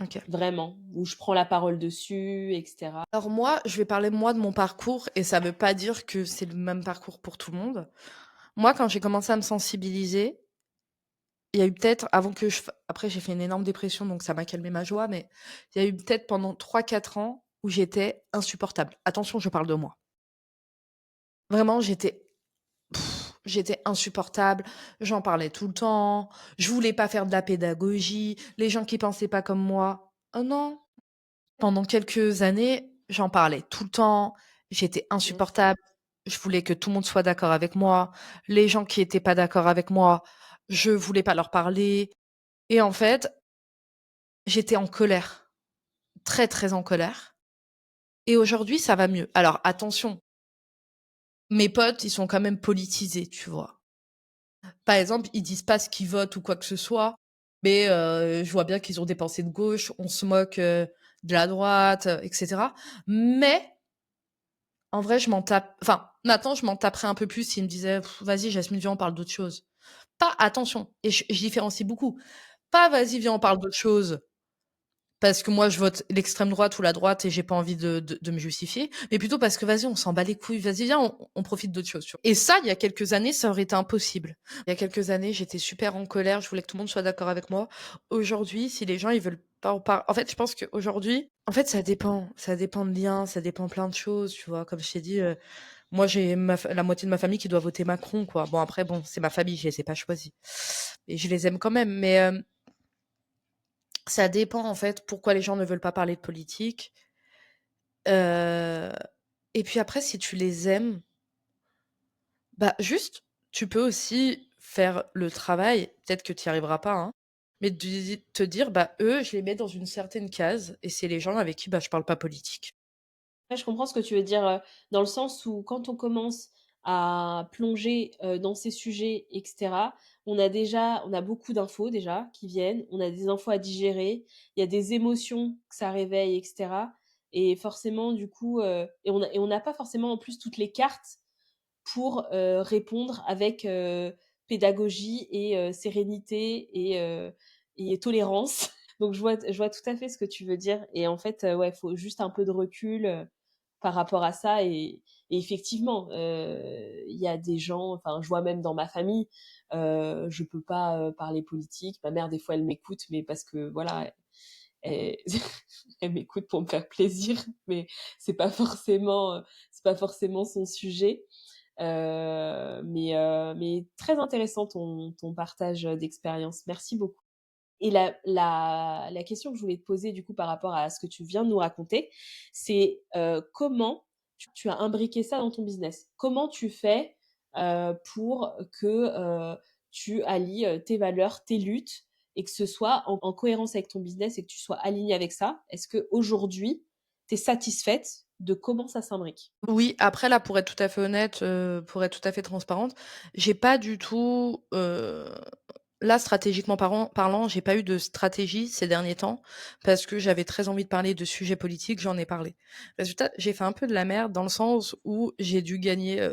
OK. vraiment, où je prends la parole dessus et cetera. Alors moi, je vais parler moi de mon parcours et ça veut pas dire que c'est le même parcours pour tout le monde. Moi, quand j'ai commencé à me sensibiliser, il y a eu peut-être avant que je f après j'ai fait une énorme dépression donc ça m'a calmé ma joie, mais il y a eu peut-être pendant 3 4 ans où j'étais insupportable. Attention, je parle de moi. Vraiment, j'étais insupportable, j'en parlais tout le temps, je voulais pas faire de la pédagogie, les gens qui pensaient pas comme moi, oh non! Pendant quelques années, j'en parlais tout le temps, j'étais Yes. insupportable, je voulais que tout le monde soit d'accord avec moi. Les gens qui étaient pas d'accord avec moi, je voulais pas leur parler et en fait, j'étais en colère, très, très en colère et aujourd'hui, ça va mieux. Alors attention, mes potes, ils sont quand même politisés, tu vois? Par exemple, ils disent pas ce qu'ils votent ou quoi que ce soit, mais je vois bien qu'ils ont des pensées de gauche, on se moque, de la droite, et cetera. Mais en vrai, je m'en tape enfin, maintenant, je m'en taperais un peu plus s'ils me disaient: «Vas-y Jasmine, viens, on parle d'autre chose». Pas attention et je différencie beaucoup. Pas: «Vas-y, viens, on parle d'autre chose», parce que moi je vote l'extrême droite ou la droite et j'ai pas envie de me justifier, mais plutôt parce que vas-y, on s'en bat les couilles, vas-y, viens, on profite d'autre chose, tu vois? Et ça, il y a quelques années, ça aurait été impossible. Il y a quelques années, j'étais super en colère, je voulais que tout le monde soit d'accord avec moi. Aujourd'hui, si les gens, ils veulent pas en fait, je pense qu'aujourd'hui en fait, ça dépend de liens, ça dépend plein de choses, tu vois? Comme je t'ai dit, moi, j'ai la moitié de ma famille qui doit voter Macron, quoi. Bon après, bon, c'est ma famille, je les ai pas choisis et je les aime quand même, mais ça dépend en fait pourquoi les gens ne veulent pas parler de politique. Heu et puis après si tu les aimes, bah, juste, tu peux aussi faire le travail, peut-être que tu y arriveras pas, hein, mais de te dire: «Bah, eux, je les mets dans une certaine case et c'est les gens avec qui, bah, je parle pas politique». Ouais, je comprends ce que tu veux dire, dans le sens où quand on commence à plonger, dans ces sujets et cetera, on a beaucoup d'infos déjà qui viennent, on a des infos à digérer, il y a des émotions que ça réveille et cetera et forcément du coup, et on n'a pas forcément en plus toutes les cartes pour, répondre avec, pédagogie et sérénité et tolérance. Donc je vois tout à fait ce que tu veux dire et en fait, ouais, faut juste un peu de recul, par rapport à ça et effectivement, il y a des gens enfin, je vois même dans ma famille, je peux pas, parler politique. Ma mère, des fois, elle m'écoute, mais parce que voilà, elle elle m'écoute pour me faire plaisir, mais c'est pas forcément, c'est pas forcément son sujet. Mais très intéressant ton partage, d'expérience. Merci beaucoup. Et la question que je voulais te poser du coup par rapport à ce que tu viens de nous raconter, c'est, comment tu as imbriqué ça dans ton business? Comment tu fais, pour que, tu allies, tes valeurs, tes luttes et que ce soit en cohérence avec ton business et que tu sois aligné avec ça. Est-ce qu'aujourd'hui, tu es satisfaite de comment ça s'imbrique? Oui, après là, pour être tout à fait honnête, pour être tout à fait transparente, j'ai pas du tout, là, stratégiquement parlant, j'ai pas eu de stratégie ces derniers temps parce que j'avais très envie de parler de sujets politiques, j'en ai parlé. Résultat, j'ai fait un peu de la merde dans le sens où j'ai dû gagner,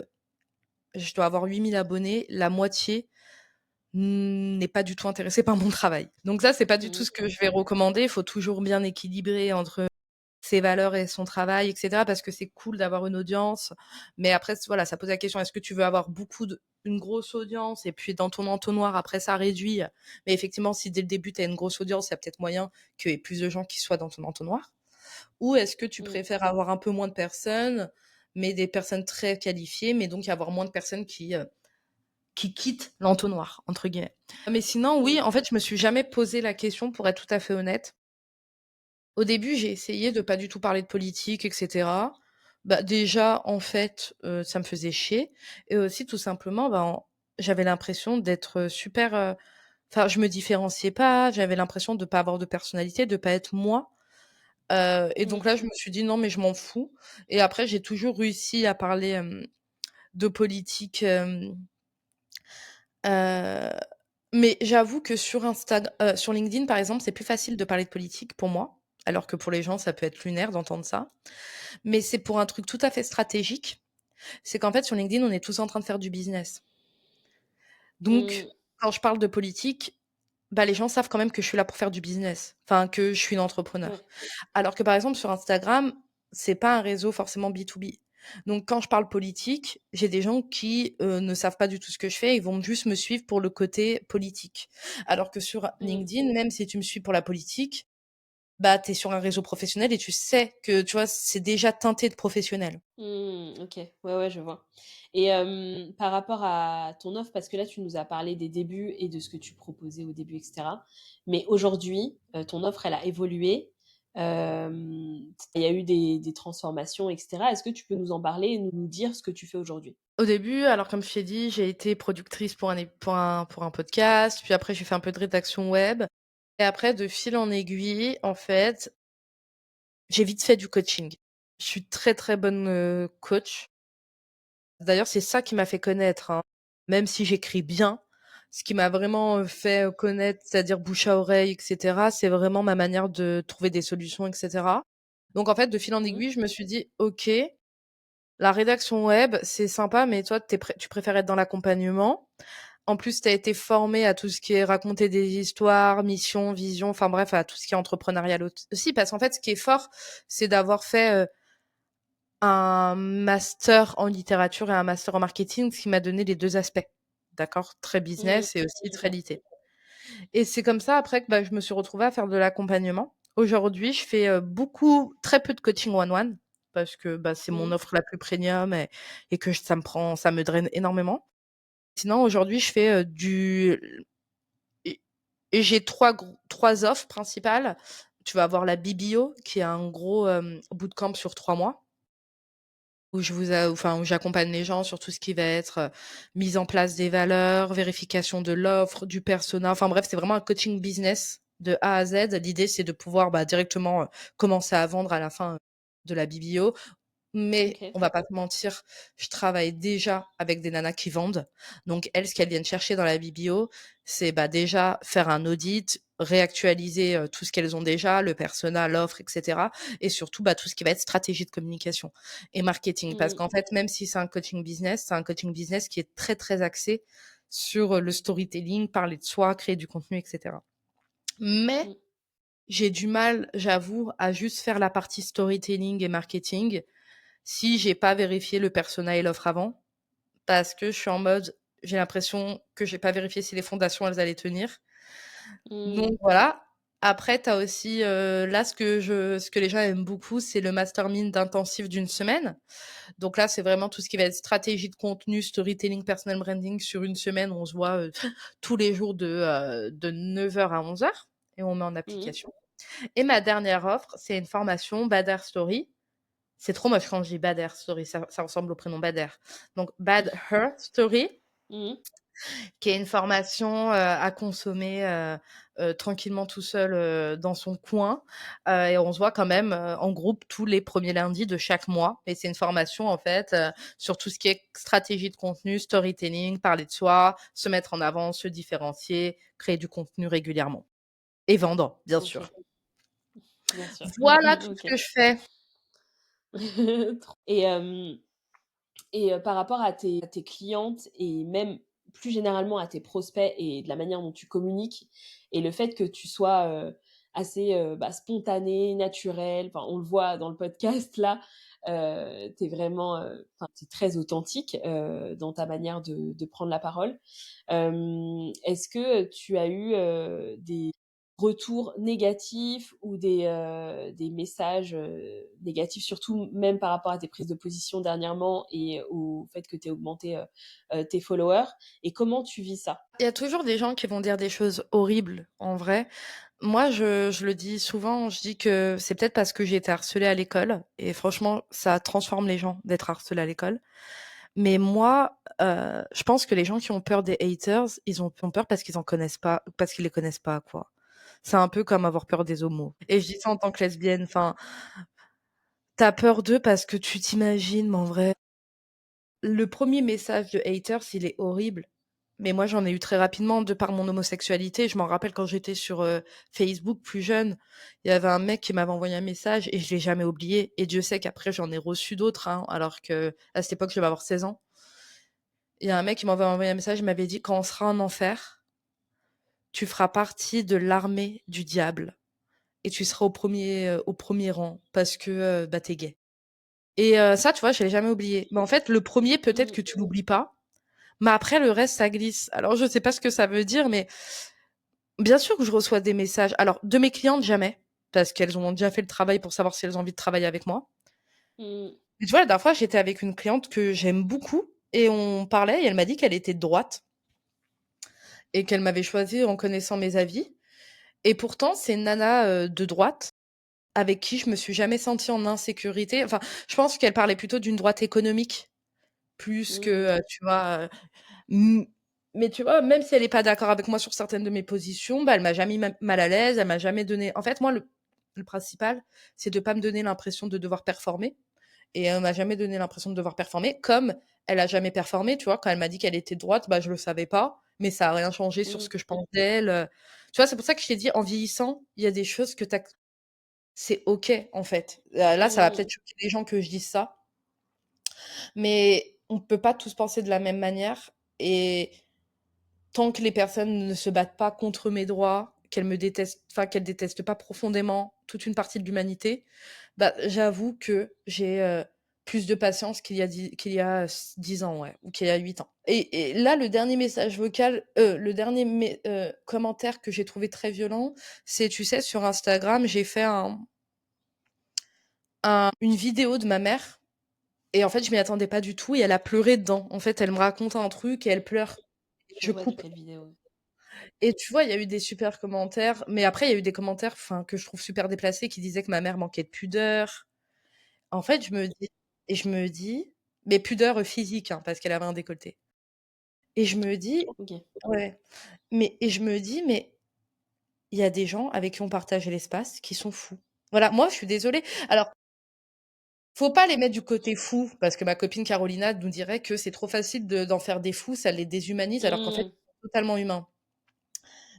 je dois avoir 8 000 abonnés, la moitié n'est pas du tout intéressée par mon travail. Donc ça, c'est pas du tout Mmh. ce que je vais recommander. Il faut toujours bien équilibrer entre ses valeurs et son travail et cetera, parce que c'est cool d'avoir une audience. Mais après, voilà, ça pose la question, est-ce que tu veux avoir une grosse audience et puis dans ton entonnoir, après, ça réduit. Mais effectivement, si dès le début, tu as une grosse audience, il y a peut-être moyen qu'il y ait plus de gens qui soient dans ton entonnoir. Ou est-ce que tu Mmh. préfères avoir un peu moins de personnes, mais des personnes très qualifiées, mais donc avoir moins de personnes qui quittent «l'entonnoir» entre guillemets. Mais sinon, oui, Mmh. en fait, je me suis jamais posé la question pour être tout à fait honnête. Au début, j'ai essayé de pas du tout parler de politique et cetera. Bah, déjà, en fait, ça me faisait chier et aussi tout simplement, ben, j'avais l'impression d'être, super, enfin, je me différenciais pas, j'avais l'impression de pas avoir de personnalité, de pas être moi, et Mmh. donc là, je me suis dit: «Non, mais je m'en fous» et après j'ai toujours réussi à parler, de politique, heu, mais j'avoue que sur LinkedIn, par exemple, c'est plus facile de parler de politique pour moi, alors que pour les gens, ça peut être lunaire d'entendre ça. Mais c'est pour un truc tout à fait stratégique. C'est qu'en fait, sur LinkedIn, on est tous en train de faire du business. Donc, Mmh. quand je parle de politique, bah, les gens savent quand même que je suis là pour faire du business. Enfin, que je suis une entrepreneur. Ouais. Alors que, par exemple, sur Instagram, c'est pas un réseau forcément B2B. Donc, quand je parle politique, j'ai des gens qui ne savent pas du tout ce que je fais. Ils vont juste me suivre pour le côté politique. Alors que sur Mmh. LinkedIn, même si tu me suis pour la politique, bah, tu es sur un réseau professionnel et tu sais que, tu vois, c'est déjà teinté de professionnel. Mmh, OK. Ouais, ouais, je vois et par rapport à ton offre, parce que là, tu nous as parlé des débuts et de ce que tu proposais au début et cetera. Mais aujourd'hui, ton offre, elle a évolué. Il y a eu des transformations et cetera. Est-ce que tu peux nous en parler et nous dire ce que tu fais aujourd'hui? Au début, alors comme je t'ai dit, j'ai été productrice pour un podcast, puis après j'ai fait un peu de rédaction web et après de fil en aiguille, en fait, j'ai vite fait du coaching. Je suis très, très bonne, coach. D'ailleurs, c'est ça qui m'a fait connaître, hein. Même si j'écris bien, ce qui m'a vraiment, fait, connaître, c'est-à-dire bouche à oreille et cetera, c'est vraiment ma manière de trouver des solutions et cetera. Donc en fait, de fil en Mmh. aiguille, je me suis dit: «OK, la rédaction web, c'est sympa, mais toi, tu préfères être dans l'accompagnement. En plus, tu as été formée à tout ce qui est raconter des histoires, mission, vision, enfin bref, à tout ce qui est entrepreneurial aussi. Parce qu'en fait, ce qui est fort, c'est d'avoir fait un master en littérature et un master en marketing, ce qui m'a donné les deux aspects. D'accord? Très Mmh. business et aussi Je très vois. litté. Et c'est comme ça, après, que bah, je me suis retrouvée à faire de l'accompagnement. Aujourd'hui, je fais très peu de coaching one-one parce que bah, c'est mon Mmh. offre la plus premium et que ça me draine énormément. Sinon, aujourd'hui, je fais, et j'ai 3 offres principales. Tu vas avoir la BBO qui est un gros, bootcamp sur 3 mois où j'accompagne les gens sur tout ce qui va être, mise en place des valeurs, vérification de l'offre, du persona, enfin bref, c'est vraiment un coaching business de A à Z. L'idée, c'est de pouvoir, bah, directement, commencer à vendre à la fin, de la BBO. Mais OK. on va pas se mentir, je travaille déjà avec des nanas qui vendent. Donc elles, ce qu'elles viennent chercher dans la BBO, c'est, bah, déjà faire un audit, réactualiser, tout ce qu'elles ont déjà, le persona, l'offre et cetera et surtout, bah, tout ce qui va être stratégie de communication et marketing. Parce Mmh. qu'en fait, même si c'est un coaching business, c'est un coaching business qui est très, très axé sur, le storytelling, parler de soi, créer du contenu et cetera. Mais Mmh. j'ai du mal, j'avoue, à juste faire la partie storytelling et marketing si j'ai pas vérifié le persona et l'offre avant, parce que je suis en mode, j'ai l'impression que j'ai pas vérifié si les fondations, elles allaient tenir. Donc Mmh. voilà. Après, tu as aussi, là, ce que les gens aiment beaucoup, c'est le mastermind intensif d'une semaine. Donc là, c'est vraiment tout ce qui va être stratégie de contenu, storytelling, personal branding sur une semaine. On se voit, tous les jours de 9 heures à 11 heures et on met en Mmh. application. Et ma dernière offre, c'est une formation Bad Story. C'est trop moche quand je dis Bad Story, ça ressemble au prénom Bader. Donc Bad Her Story, Mmh. qui est une formation, à consommer, tranquillement tout seul, dans son coin, et on se voit quand même, en groupe tous les premiers lundis de chaque mois et c'est une formation, en fait, sur tout ce qui est stratégie de contenu, storytelling, parler de soi, se mettre en avant, se différencier, créer du contenu régulièrement et vendre, bien sûr. OK, bien sûr. Voilà tout ce OK. que je fais. Trop et par rapport à tes clientes et même plus généralement à tes prospects et de la manière dont tu communiques et le fait que tu sois, assez, bah, spontanée, naturelle, enfin, on le voit dans le podcast là, tu es vraiment, enfin, tu es très authentique, dans ta manière de prendre la parole. Est-ce que tu as eu, des retours négatifs ou des messages, négatifs, surtout même par rapport à tes prises de position dernièrement et au fait que tu aies augmenté, tes followers et comment tu vis ça? Il y a toujours des gens qui vont dire des choses horribles, en vrai. Moi, je le dis souvent, je dis que c'est peut-être parce que j'ai été harcelée à l'école et franchement, ça transforme les gens d'être harcelés à l'école. Mais moi, je pense que les gens qui ont peur des haters, ils ont peur parce qu'ils en connaissent pas parce qu'ils les connaissent pas, quoi. C'est un peu comme avoir peur des homos et je dis ça en tant que lesbienne, enfin, tu as peur d'eux parce que tu t'imagines, mais en vrai, le premier message de haters, il est horrible. Mais moi, j'en ai eu très rapidement de par mon homosexualité. Je m'en rappelle quand j'étais sur, Facebook plus jeune, il y avait un mec qui m'avait envoyé un message et je l'ai jamais oublié et Dieu sait qu'après j'en ai reçu d'autres, hein, alors qu'à cette époque, je devais avoir 16 ans. Il y a un mec qui m'avait envoyé un message, il m'avait dit: «Quand on sera en enfer, tu feras partie de l'armée du diable et tu seras au 1er rang parce que, bah, tu gay» et ça, tu vois, je l'ai jamais oublié. Mais en fait, le premier peut-être Mmh. que tu l'oublies pas, mais après le reste, ça glisse. Alors je sais pas ce que ça veut dire, mais bien sûr que je reçois des messages. Alors de mes clientes, jamais, parce qu'elles ont déjà fait le travail pour savoir si elles ont envie de travailler avec moi. Mmh. Mais tu vois, la dernière fois, j'étais avec une cliente que j'aime beaucoup et on parlait et elle m'a dit qu'elle était de droite et qu'elle m'avait choisie en connaissant mes avis et pourtant c'est une nana, de droite avec qui je me suis jamais sentie en insécurité. Enfin, je pense qu'elle parlait plutôt d'une droite économique plus Mmh. que, tu vois, Mmh, mais tu vois, même si elle est pas d'accord avec moi sur certaines de mes positions, bah, elle m'a jamais mis mal à l'aise, elle m'a jamais donné en fait, moi, le principal, c'est de pas me donner l'impression de devoir performer et elle m'a jamais donné l'impression de devoir performer, comme elle a jamais performé, tu vois? Quand elle m'a dit qu'elle était de droite, bah, je le savais pas, mais ça a rien changé sur ce Mmh. que je pense d'elle, tu vois? C'est pour ça que je t'ai dit, en vieillissant, il y a des choses que tu c'est OK, en fait. Là, ça va Mmh. peut-être choquer les gens que je dise ça, mais on peut pas tous penser de la même manière et tant que les personnes ne se battent pas contre mes droits, qu'elles me détestent enfin qu'elles détestent pas profondément toute une partie de l'humanité, bah, j'avoue que j'ai, plus de patience qu'il y a 10 ans, ouais, ou qu'il y a 8 ans. Et là, le dernier message vocal, le dernier commentaire que j'ai trouvé très violent, c'est, tu sais, sur Instagram, j'ai fait une vidéo de ma mère et en fait, je m'y attendais pas du tout et elle a pleuré dedans. En fait, elle me raconte un truc et elle pleure. Je Je vois de coupe. quelle vidéo. Et tu vois, il y a eu des super commentaires, mais après il y a eu des commentaires, enfin, que je trouve super déplacés, qui disaient que ma mère manquait de pudeur. En fait, je me dis mais pudeur, physique, hein, parce qu'elle avait un décolleté. Et je me dis OK. ouais, mais et je me dis: «Mais il y a des gens avec qui on partage l'espace qui sont fous». Voilà, moi je suis désolée. Alors, faut pas les mettre du côté fou, parce que ma copine Carolina nous dirait que c'est trop facile d'en faire des fous, ça les déshumanise, alors qu'en fait, Mmh. ils sont totalement humains.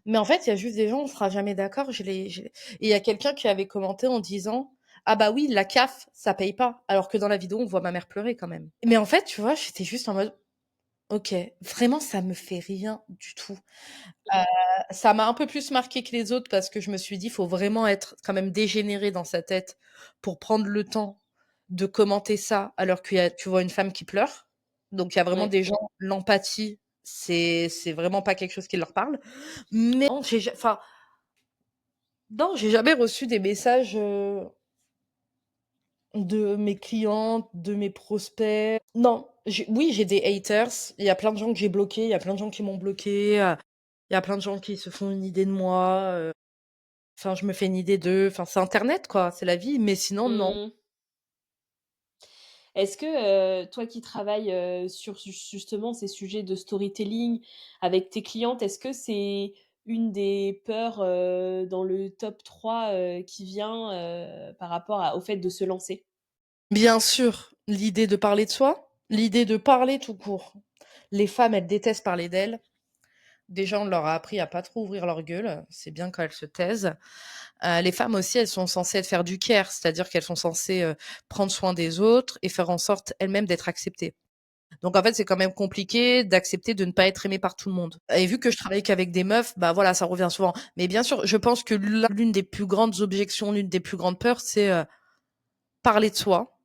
Mais en fait, il y a juste des gens, on sera jamais d'accord. Et il y a quelqu'un qui avait commenté en disant: «Ah bah oui, la CAF, ça paye pas», alors que dans la vidéo, on voit ma mère pleurer quand même. Mais en fait, tu vois, j'étais juste en mode: «OK, vraiment, ça me fait rien du tout». Heu, Ça m'a un peu plus marqué que les autres parce que je me suis dit: «Faut vraiment être quand même dégénéré dans sa tête pour prendre le temps de commenter ça alors qu'il y a tu vois une femme qui pleure». Donc il y a vraiment Ouais. des gens, l'empathie, c'est vraiment pas quelque chose qui leur parle. Mais non, enfin, non, j'ai jamais reçu des messages, de mes clientes, de mes prospects. Non, j'ai des haters. Il y a plein de gens que j'ai bloqués, il y a plein de gens qui m'ont bloqué. Il y a plein de gens qui se font une idée de moi, enfin, je me fais une idée d'eux. Enfin, c'est internet, quoi, c'est la vie, mais sinon, non. Mmh. Est-ce que, toi qui travailles, sur justement ces sujets de storytelling avec tes clientes, est-ce que c'est une des peurs, dans le top 3 qui vient, par rapport au fait de se lancer? Bien sûr, l'idée de parler de soi, l'idée de parler tout court. Les femmes, elles détestent parler d'elles. Déjà, on leur a appris à pas trop ouvrir leur gueule, c'est bien quand elles se taisent. Les femmes aussi, elles sont censées être faire du care, c'est-à-dire qu'elles sont censées, prendre soin des autres et faire en sorte elles-mêmes d'être acceptées. Donc en fait, c'est quand même compliqué d'accepter de ne pas être aimée par tout le monde. Et vu que je travaille qu'avec des meufs, bah voilà, ça revient souvent. Mais bien sûr, je pense que l'une des plus grandes objections, l'une des plus grandes peurs, c'est, parler de soi,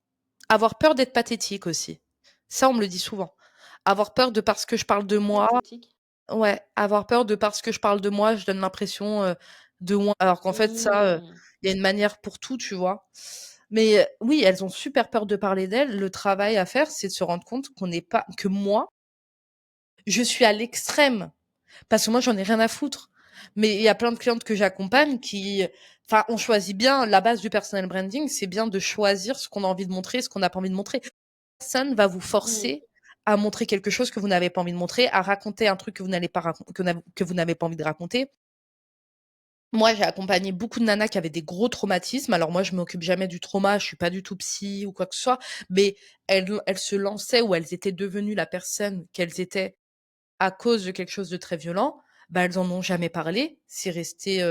avoir peur d'être pathétique aussi. Ça, on me le dit souvent. Avoir peur de parce que je parle de moi. Pathétique? Ouais, avoir peur de parce que je parle de moi, je donne l'impression, de moi, alors qu'en fait ça, Mmh. il y a une manière pour tout, tu vois? Mais, oui, elles ont super peur de parler d'elles. Le travail à faire, c'est de se rendre compte qu'on n'est pas que moi, je suis à l'extrême, parce que moi, j'en ai rien à foutre. Mais il y a plein de clientes que j'accompagne qui enfin, on choisit bien la base du personal branding, c'est bien de choisir ce qu'on a envie de montrer, ce qu'on n'a pas envie de montrer. Personne va vous Mmh. forcer à montrer quelque chose que vous n'avez pas envie de montrer, à raconter un truc que vous n'allez pas que vous n'avez pas envie de raconter. Moi, j'ai accompagné beaucoup de nanas qui avaient des gros traumatismes. Alors moi, je m'occupe jamais du trauma, je suis pas du tout psy ou quoi que ce soit, mais elles se lançaient ou elles étaient devenues la personne qu'elles étaient à cause de quelque chose de très violent. Bah, elles en ont jamais parlé, c'est resté,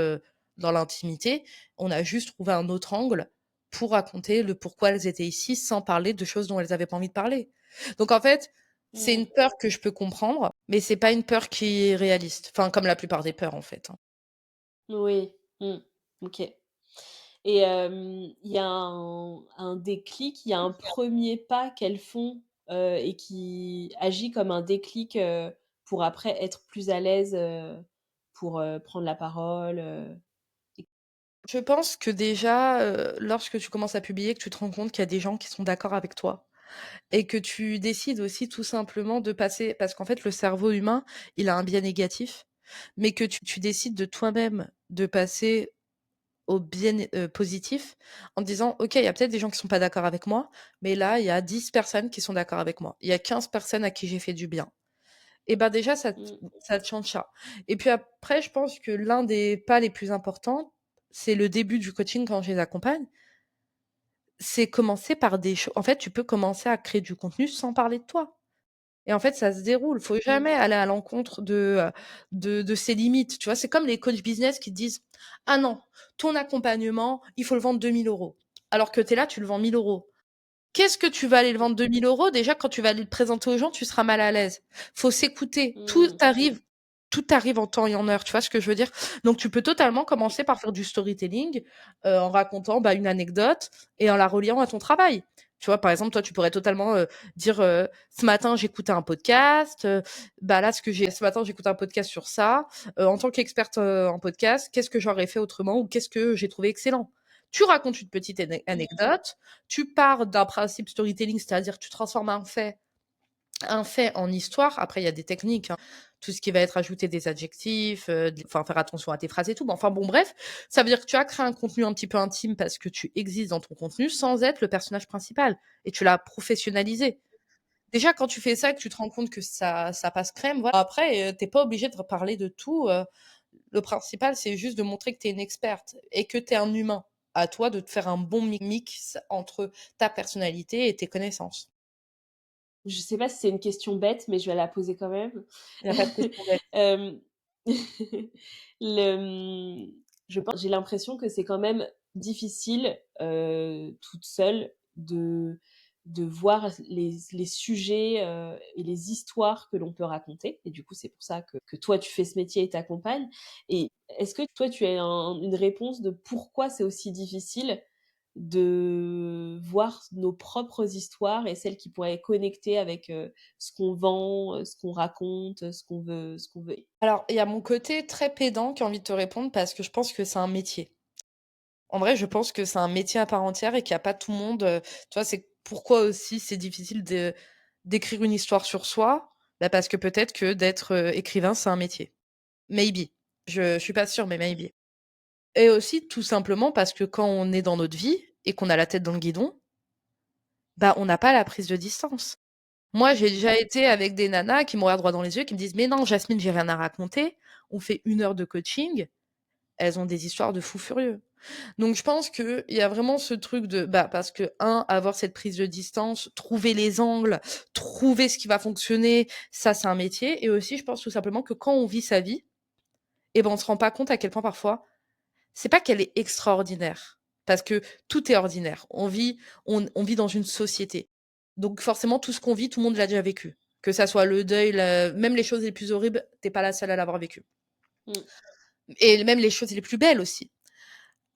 dans l'intimité. On a juste trouvé un autre angle pour raconter le pourquoi elles étaient ici, sans parler de choses dont elles avaient pas envie de parler. Donc en fait, c'est Mmh. une peur que je peux comprendre, mais c'est pas une peur qui est réaliste. Enfin, comme la plupart des peurs, en fait, hein. Oui. Mmh. OK. Et il y a un déclic, il y a un premier pas qu'elles font, et qui agit comme un déclic, pour après être plus à l'aise, pour, prendre la parole, et Je pense que déjà, lorsque tu commences à publier, que tu te rends compte qu'il y a des gens qui sont d'accord avec toi et que tu décides aussi tout simplement de passer parce qu'en fait, le cerveau humain, il a un biais négatif, mais que tu décides de toi-même de passer au biais positif en te disant: «OK, il y a peut-être des gens qui sont pas d'accord avec moi, mais là, il y a 10 personnes qui sont d'accord avec moi. Il y a 15 personnes à qui j'ai fait du bien». Et ben, déjà, mmh, ça te change ça. Et puis après, je pense que l'un des pas les plus importants, c'est le début du coaching quand je les accompagne, c'est commencer par des choses. En fait, tu peux commencer à créer du contenu sans parler de toi. Et en fait, ça se déroule. Faut mmh, jamais aller à l'encontre de ses limites, tu vois? C'est comme les coachs business qui te disent: «Ah non, ton accompagnement, il faut le vendre 2 000 €», alors que tu es là, tu le vends 1 000 €. Qu'est-ce que tu vas aller le vendre 2 000 €? Déjà, quand tu vas aller le présenter aux gens, tu seras mal à l'aise. Faut s'écouter. mmh, Tout arrive en temps et en heure. Tu vois ce que je veux dire? Donc tu peux totalement commencer par faire du storytelling, en racontant, bah, une anecdote et en la reliant à ton travail. Tu vois, par exemple, toi, tu pourrais totalement, dire, «Ce matin, j'écoutais un podcast, bah, là, ce matin, j'écoutais un podcast sur ça. En tant qu'experte, en podcast, qu'est-ce que j'aurais fait autrement ou qu'est-ce que j'ai trouvé excellent?» Tu racontes une petite mmh, anecdote, tu pars d'un principe storytelling, c'est-à-dire tu transformes un fait en histoire. Après, il y a des techniques, hein, tout ce qui va être ajouter des adjectifs, enfin faire attention à tes phrases et tout. Mais enfin bon, bref, ça veut dire que tu as créé un contenu un petit peu intime parce que tu existes dans ton contenu sans être le personnage principal et tu l'as professionnalisé. Déjà, quand tu fais ça et que tu te rends compte que ça passe crème, voilà. Après, tu pas obligé de parler de tout. Le principal, c'est juste de montrer que tu es une experte et que tu es un humain. À toi de te faire un bon mix entre ta personnalité et tes connaissances. je sais pas si c'est une question bête, mais je vais la poser quand même. Il y a pas de question bête. Hem, le, je pense j'ai l'impression que c'est quand même difficile, toute seule de voir les sujets, et les histoires que l'on peut raconter et du coup, c'est pour ça que toi, tu fais ce métier et tu et est-ce que toi, tu as une réponse de pourquoi c'est aussi difficile de voir nos propres histoires et celles qui pourraient connecter avec, ce qu'on vend, ce qu'on raconte, ce qu'on veut. Alors, il y a mon côté très pédant qui a envie de te répondre parce que je pense que c'est un métier. En vrai, je pense que c'est un métier à part entière et qu'il y a pas tout le monde, tu vois? C'est pourquoi aussi c'est difficile d'écrire une histoire sur soi, bah, parce que peut-être que d'être, écrivain, c'est un métier. Maybe. Je suis pas sûre, mais maybe. Et aussi tout simplement parce que quand on est dans notre vie et qu'on a la tête dans le guidon, bah, on n'a pas la prise de distance. Moi, j'ai déjà été avec des nanas qui me regardent droit dans les yeux, qui me disent: «Mais non, Jasmine, j'ai rien à raconter». On fait 1 heure de coaching, elles ont des histoires de fous furieux. Donc je pense qu'il y a vraiment ce truc de bah, parce que avoir cette prise de distance, trouver les angles, trouver ce qui va fonctionner, ça, c'est un métier et aussi je pense tout simplement que quand on vit sa vie et ben, on se rend pas compte à quel point parfois c'est pas qu'elle est extraordinaire, parce que tout est ordinaire. On vit dans une société. Donc forcément, tout ce qu'on vit, tout le monde l'a déjà vécu. Que ça soit le deuil, même les choses les plus horribles, tu pas la seule à l'avoir vécu. Mmh. Et même les choses les plus belles aussi.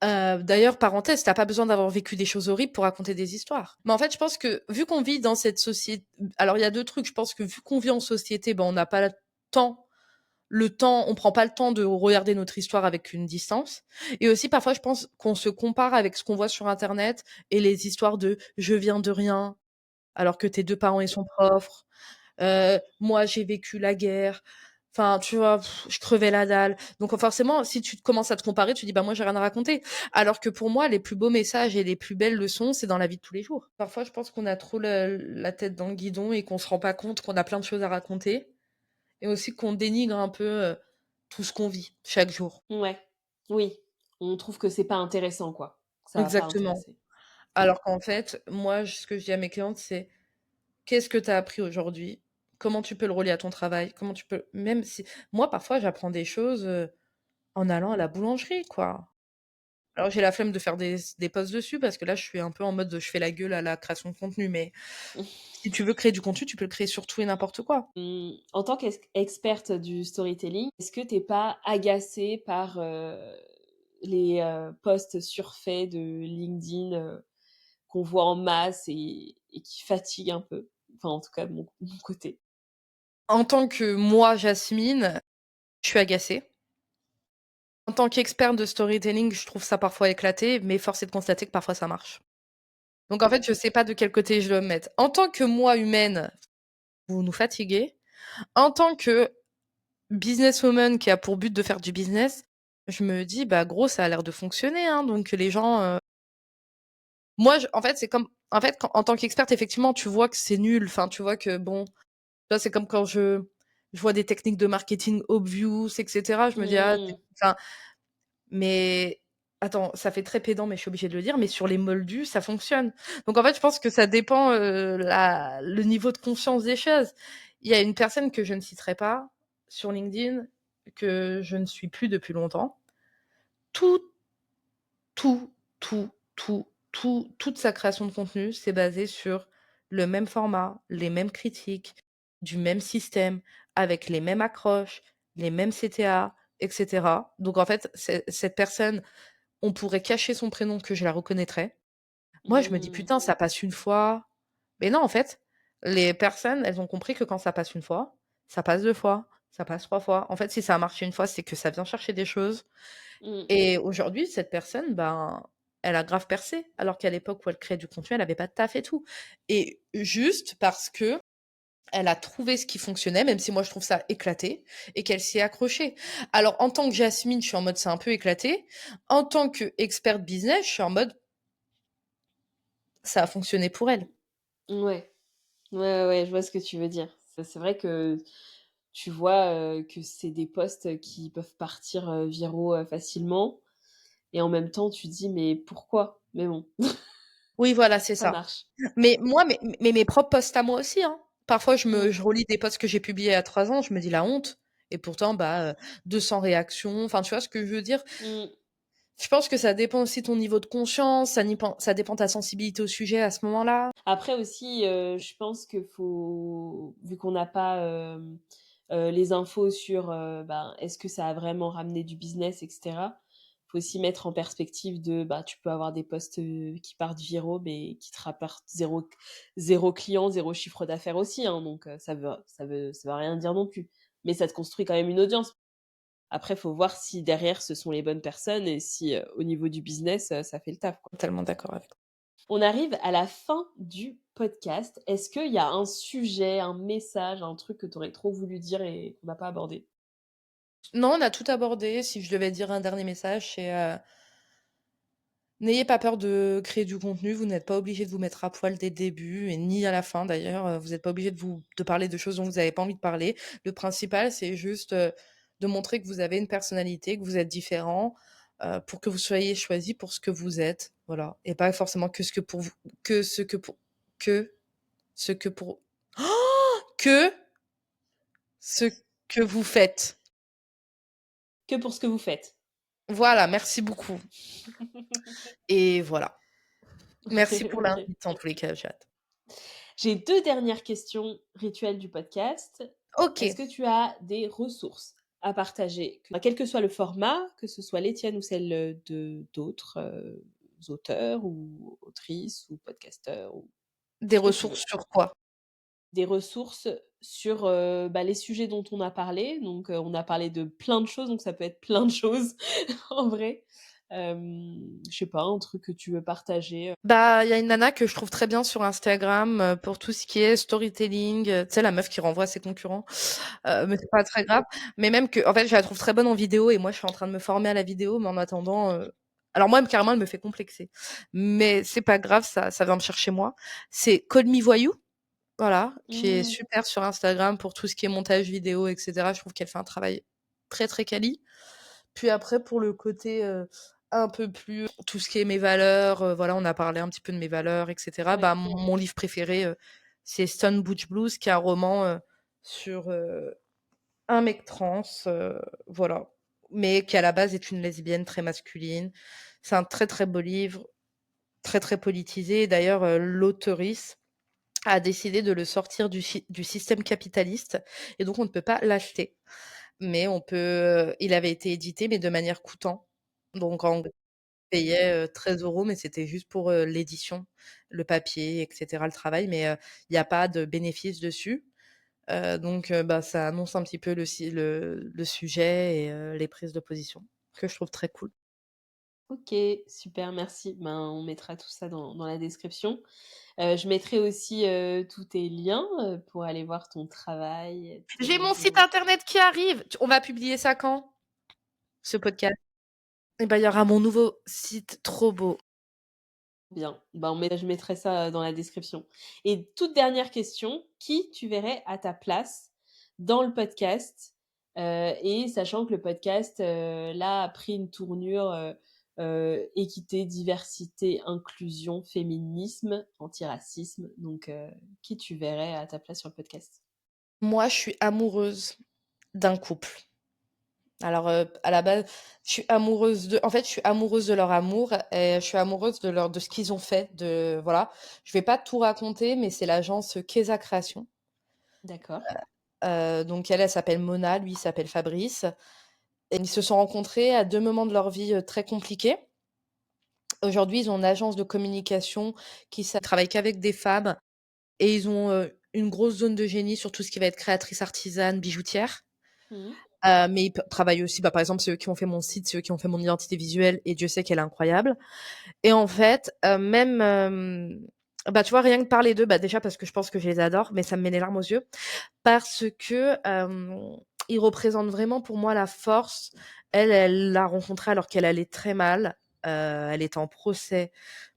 D'ailleurs, parenthèse, tu pas besoin d'avoir vécu des choses horribles pour raconter des histoires. Mais en fait, je pense que vu qu'on vit dans cette société, alors il y a 2 trucs, je pense que vu qu'on vit en société, ben, on n'a pas temps on prend pas le temps de regarder notre histoire avec une distance. Et aussi, parfois, je pense qu'on se compare avec ce qu'on voit sur internet et les histoires de «je viens de rien», alors que tes 2 parents, ils sont profs. Moi, j'ai vécu la guerre. Enfin, tu vois? Je crevais la dalle. Donc forcément, si tu commences à te comparer, tu dis: «Bah, moi, j'ai rien à raconter». Alors que pour moi, les plus beaux messages et les plus belles leçons, c'est dans la vie de tous les jours. Parfois, je pense qu'on a trop la tête dans le guidon et qu'on se rend pas compte qu'on a plein de choses à raconter et aussi qu'on dénigre un peu, tout ce qu'on vit chaque jour. Ouais. Oui. On trouve que c'est pas intéressant, quoi. Que ça va pas Exactement. intéresser. Alors qu'en fait, moi, ce que je dis à mes clientes, c'est: «Qu'est-ce que tu as appris aujourd'hui? Comment tu peux le relier à ton travail? Comment tu peux» même si moi, parfois, j'apprends des choses, en allant à la boulangerie, quoi. Alors j'ai la flemme de faire des posts dessus parce que là, je suis un peu en mode, je fais la gueule à la création de contenu, mais si tu veux créer du contenu, tu peux le créer sur tout et n'importe quoi. En tant qu'experte du storytelling, est-ce que tu es pas agacée par, les, posts surfaits de LinkedIn, qu'on voit en masse et qui fatiguent un peu? Enfin, en tout cas de mon côté. En tant que moi, Jasmine, je suis agacée. En tant qu'experte de storytelling, je trouve ça parfois éclaté, mais force est de constater que parfois ça marche. Donc en fait, je sais pas de quel côté je dois me mettre. En tant que moi humaine, vous nous fatiguez. En tant que businesswoman qui a pour but de faire du business, je me dis: «Bah, gros, ça a l'air de fonctionner, hein, donc les gens, moi, en fait, c'est comme en fait, quand en tant qu'experte, effectivement, tu vois que c'est nul. Enfin, tu vois que bon, tu vois, c'est comme quand je vois des techniques de marketing obvious et cetera, je me dis: «Ah, c'est» Mmh. enfin, mais attends, ça fait très pédant, mais je suis obligée de le dire, mais sur les moldus, ça fonctionne. Donc en fait, je pense que ça dépend, la le niveau de conscience des choses. Il y a une personne que je ne citerai pas sur LinkedIn, que je ne suis plus depuis longtemps. Tout, tout, toute sa création de contenu, c'est basé sur le même format, les mêmes critiques, du même système, avec les mêmes accroches, les mêmes CTA et cetera. Donc en fait, cette personne, on pourrait cacher son prénom que je la reconnaîtrais. Moi, je me dis: Mmh. «Putain, ça passe une fois». Mais non, en fait, les personnes, elles ont compris que quand ça passe une fois, ça passe 2 fois, ça passe 3 fois. En fait, si ça a marché une fois, c'est que ça vient chercher des choses Mmh. et aujourd'hui, cette personne, ben, elle a grave percé, alors qu'à l'époque où elle créait du contenu, elle avait pas de taf et tout et juste parce qu'elle a trouvé ce qui fonctionnait, même si moi je trouve ça éclaté et qu'elle s'y est accrochée. Alors en tant que Jasmine, je suis en mode: «C'est un peu éclaté». En tant qu'experte business, je suis en mode: «Ça a fonctionné pour elle». Ouais. Ouais, ouais, ouais, je vois ce que tu veux dire. C'est vrai que tu vois, que c'est des posts qui peuvent partir, viraux, facilement et en même temps tu dis: «Mais pourquoi?» Mais bon, Oui, voilà, c'est ça ça. marche. Mais moi, mes propres posts à moi aussi, hein. Parfois, Mmh. je relis des posts que j'ai publiés il y a 3 ans, je me dis: «La honte» et pourtant, bah, 200 réactions. Enfin, tu vois ce que je veux dire? Mmh. Je pense que ça dépend aussi de ton niveau de conscience, ça dépend de ta sensibilité au sujet à ce moment-là. Après aussi, je pense que faut vu qu'on n'a pas, les infos sur, ben, est-ce que ça a vraiment ramené du business et cetera. Faut aussi mettre en perspective de, bah, tu peux avoir des posts, qui partent viraux, mais qui te rapportent zéro client, zéro chiffre d'affaires aussi, hein, donc ça veut rien dire non plus. Mais ça te construit quand même une audience. Après, faut voir si derrière ce sont les bonnes personnes et si, au niveau du business, ça fait le taf, quoi. Tellement d'accord avec toi. On arrive à la fin du podcast. Est-ce qu'il y a un sujet, un message, un truc que tu aurais trop voulu dire et qu'on n'a pas abordé? Non, on a tout abordé. Si je devais dire un dernier message, c'est, N'ayez pas peur de créer du contenu, vous n'êtes pas obligé de vous mettre à poil dès le début et ni à la fin d'ailleurs, vous n'êtes pas obligé de parler de choses dont vous avez pas envie de parler. Le principal, c'est juste, de montrer que vous avez une personnalité, que vous êtes différent, pour que vous soyez choisi pour ce que vous êtes, voilà et pas forcément que ce que pour que ce que pour que ce que vous faites. Que pour ce que vous faites. Voilà, merci beaucoup et voilà. Merci pour OK. l'invite en tous les cas, Jade. J'ai 2 dernières questions rituelles du podcast. Est-ce OK, que tu as des ressources à partager? Quel que soit le format, que ce soit les tiennes ou celles, de d'autres, auteurs ou autrices ou podcasteurs ou des ce que tu veux. ressources sur quoi? Des ressources sur, les sujets dont on a parlé. Donc, on a parlé de plein de choses, donc ça peut être plein de choses en vrai. Je sais pas, un truc que tu veux partager, Bah, il y a une nana que je trouve très bien sur Instagram, pour tout ce qui est storytelling, tu sais la meuf qui renvoie ses concurrents, mais c'est pas très grave. Mais même que en fait, je la trouve très bonne en vidéo et moi je suis en train de me former à la vidéo, mais en attendant, alors moi, carrément, elle me fait complexer. Mais c'est pas grave, ça vient me chercher moi. C'est Call Me Voyou, voilà, qui est Mmh, super sur Instagram pour tout ce qui est montage vidéo et cetera. Je trouve qu'elle fait un travail très, très quali. Puis après pour le côté, un peu plus tout ce qui est mes valeurs, voilà, on a parlé un petit peu de mes valeurs et cetera. Bah, ouais. mon livre préféré, c'est Stone Butch Blues, qui est un roman, sur, un mec trans, voilà, mais qui à la base est une lesbienne très masculine. C'est un très, très beau livre, très, très politisé. D'ailleurs, l'auteurice a décidé de le sortir du système capitaliste et donc on ne peut pas l'acheter. Mais on peut, il avait été édité, mais de manière coûtant. Donc en gros, on payait, 13 €, mais c'était juste pour, l'édition, le papier et cetera, le travail, mais il y a pas de bénéfice dessus. Donc bah, ça annonce un petit peu le sujet et les prises de position, que je trouve très cool. OK, super, merci. Ben, on mettra tout ça dans la description. Je mettrai aussi, tous tes liens, pour aller voir ton travail, J'ai tes mon site internet qui arrive! On va publier ça quand, ce podcast? Et bah, il y aura mon nouveau site trop beau. bien. Ben, je mettrai ça, dans la description et toute dernière question, qui tu verrais à ta place dans le podcast? Et sachant que le podcast, là, a pris une tournure, équité, diversité, inclusion, féminisme, antiracisme, donc qui tu verrais à ta place sur le podcast? Moi, je suis amoureuse d'un couple. Alors, à la base, je suis amoureuse de leur amour et je suis amoureuse de ce qu'ils ont fait, voilà. Je vais pas tout raconter, mais c'est l'agence Keza Création. D'accord. Donc elle s'appelle Mona, lui, il s'appelle Fabrice et ils se sont rencontrés à 2 moments de leur vie, très compliqués. Aujourd'hui, ils ont une agence de communication qui ça travaille qu'avec des femmes et ils ont, une grosse zone de génie sur tout ce qui va être créatrice artisane, bijoutière. Mmh. Mais ils travaillent aussi, bah, par exemple, c'est eux qui ont fait mon site, c'est eux qui ont fait mon identité visuelle et Dieu sait qu'elle est incroyable. Et en fait, même, bah, tu vois, rien que parler d'eux, bah, déjà parce que je pense que je les adore, mais ça me met les larmes aux yeux parce que, ils représentent vraiment pour moi la force. Elle l'a rencontré alors qu'elle allait très mal, elle était en procès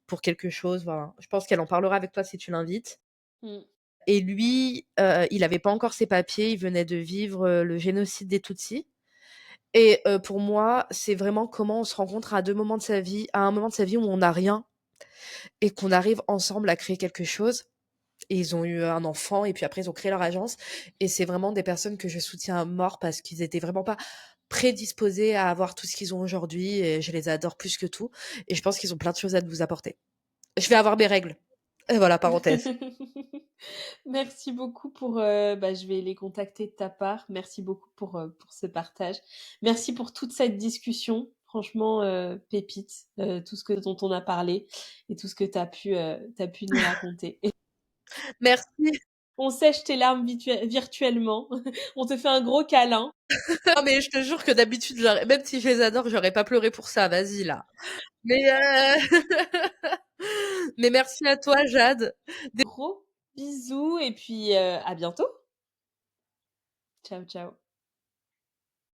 pour quelque chose, voilà. Je pense qu'elle en parlera avec toi si tu l'invites. Mmh. Et lui, il avait pas encore ses papiers, il venait de vivre, le génocide des Tutsis. Et pour moi, c'est vraiment comment on se rencontre à un moment de sa vie où on n'a rien et qu'on arrive ensemble à créer quelque chose. Et ils ont eu un enfant et puis après ils ont créé leur agence et c'est vraiment des personnes que je soutiens à mort parce qu'ils étaient vraiment pas prédisposés à avoir tout ce qu'ils ont aujourd'hui et je les adore plus que tout et je pense qu'ils ont plein de choses à nous apporter. Je vais avoir mes règles et voilà, parenthèse. Merci beaucoup pour, je vais les contacter de ta part. Merci beaucoup pour ce partage. Merci pour toute cette discussion. Franchement, pépite, tout ce dont on a parlé et tout ce que tu pu nous raconter. Et Merci. on sèche tes larmes virtuellement. On te fait un gros câlin. Non mais je te jure que d'habitude, j'aurais même si je les adore, j'aurais pas pleuré pour ça, vas-y là. Mais mais merci à toi Jade. Gros bisous et puis, à bientôt. Ciao, ciao.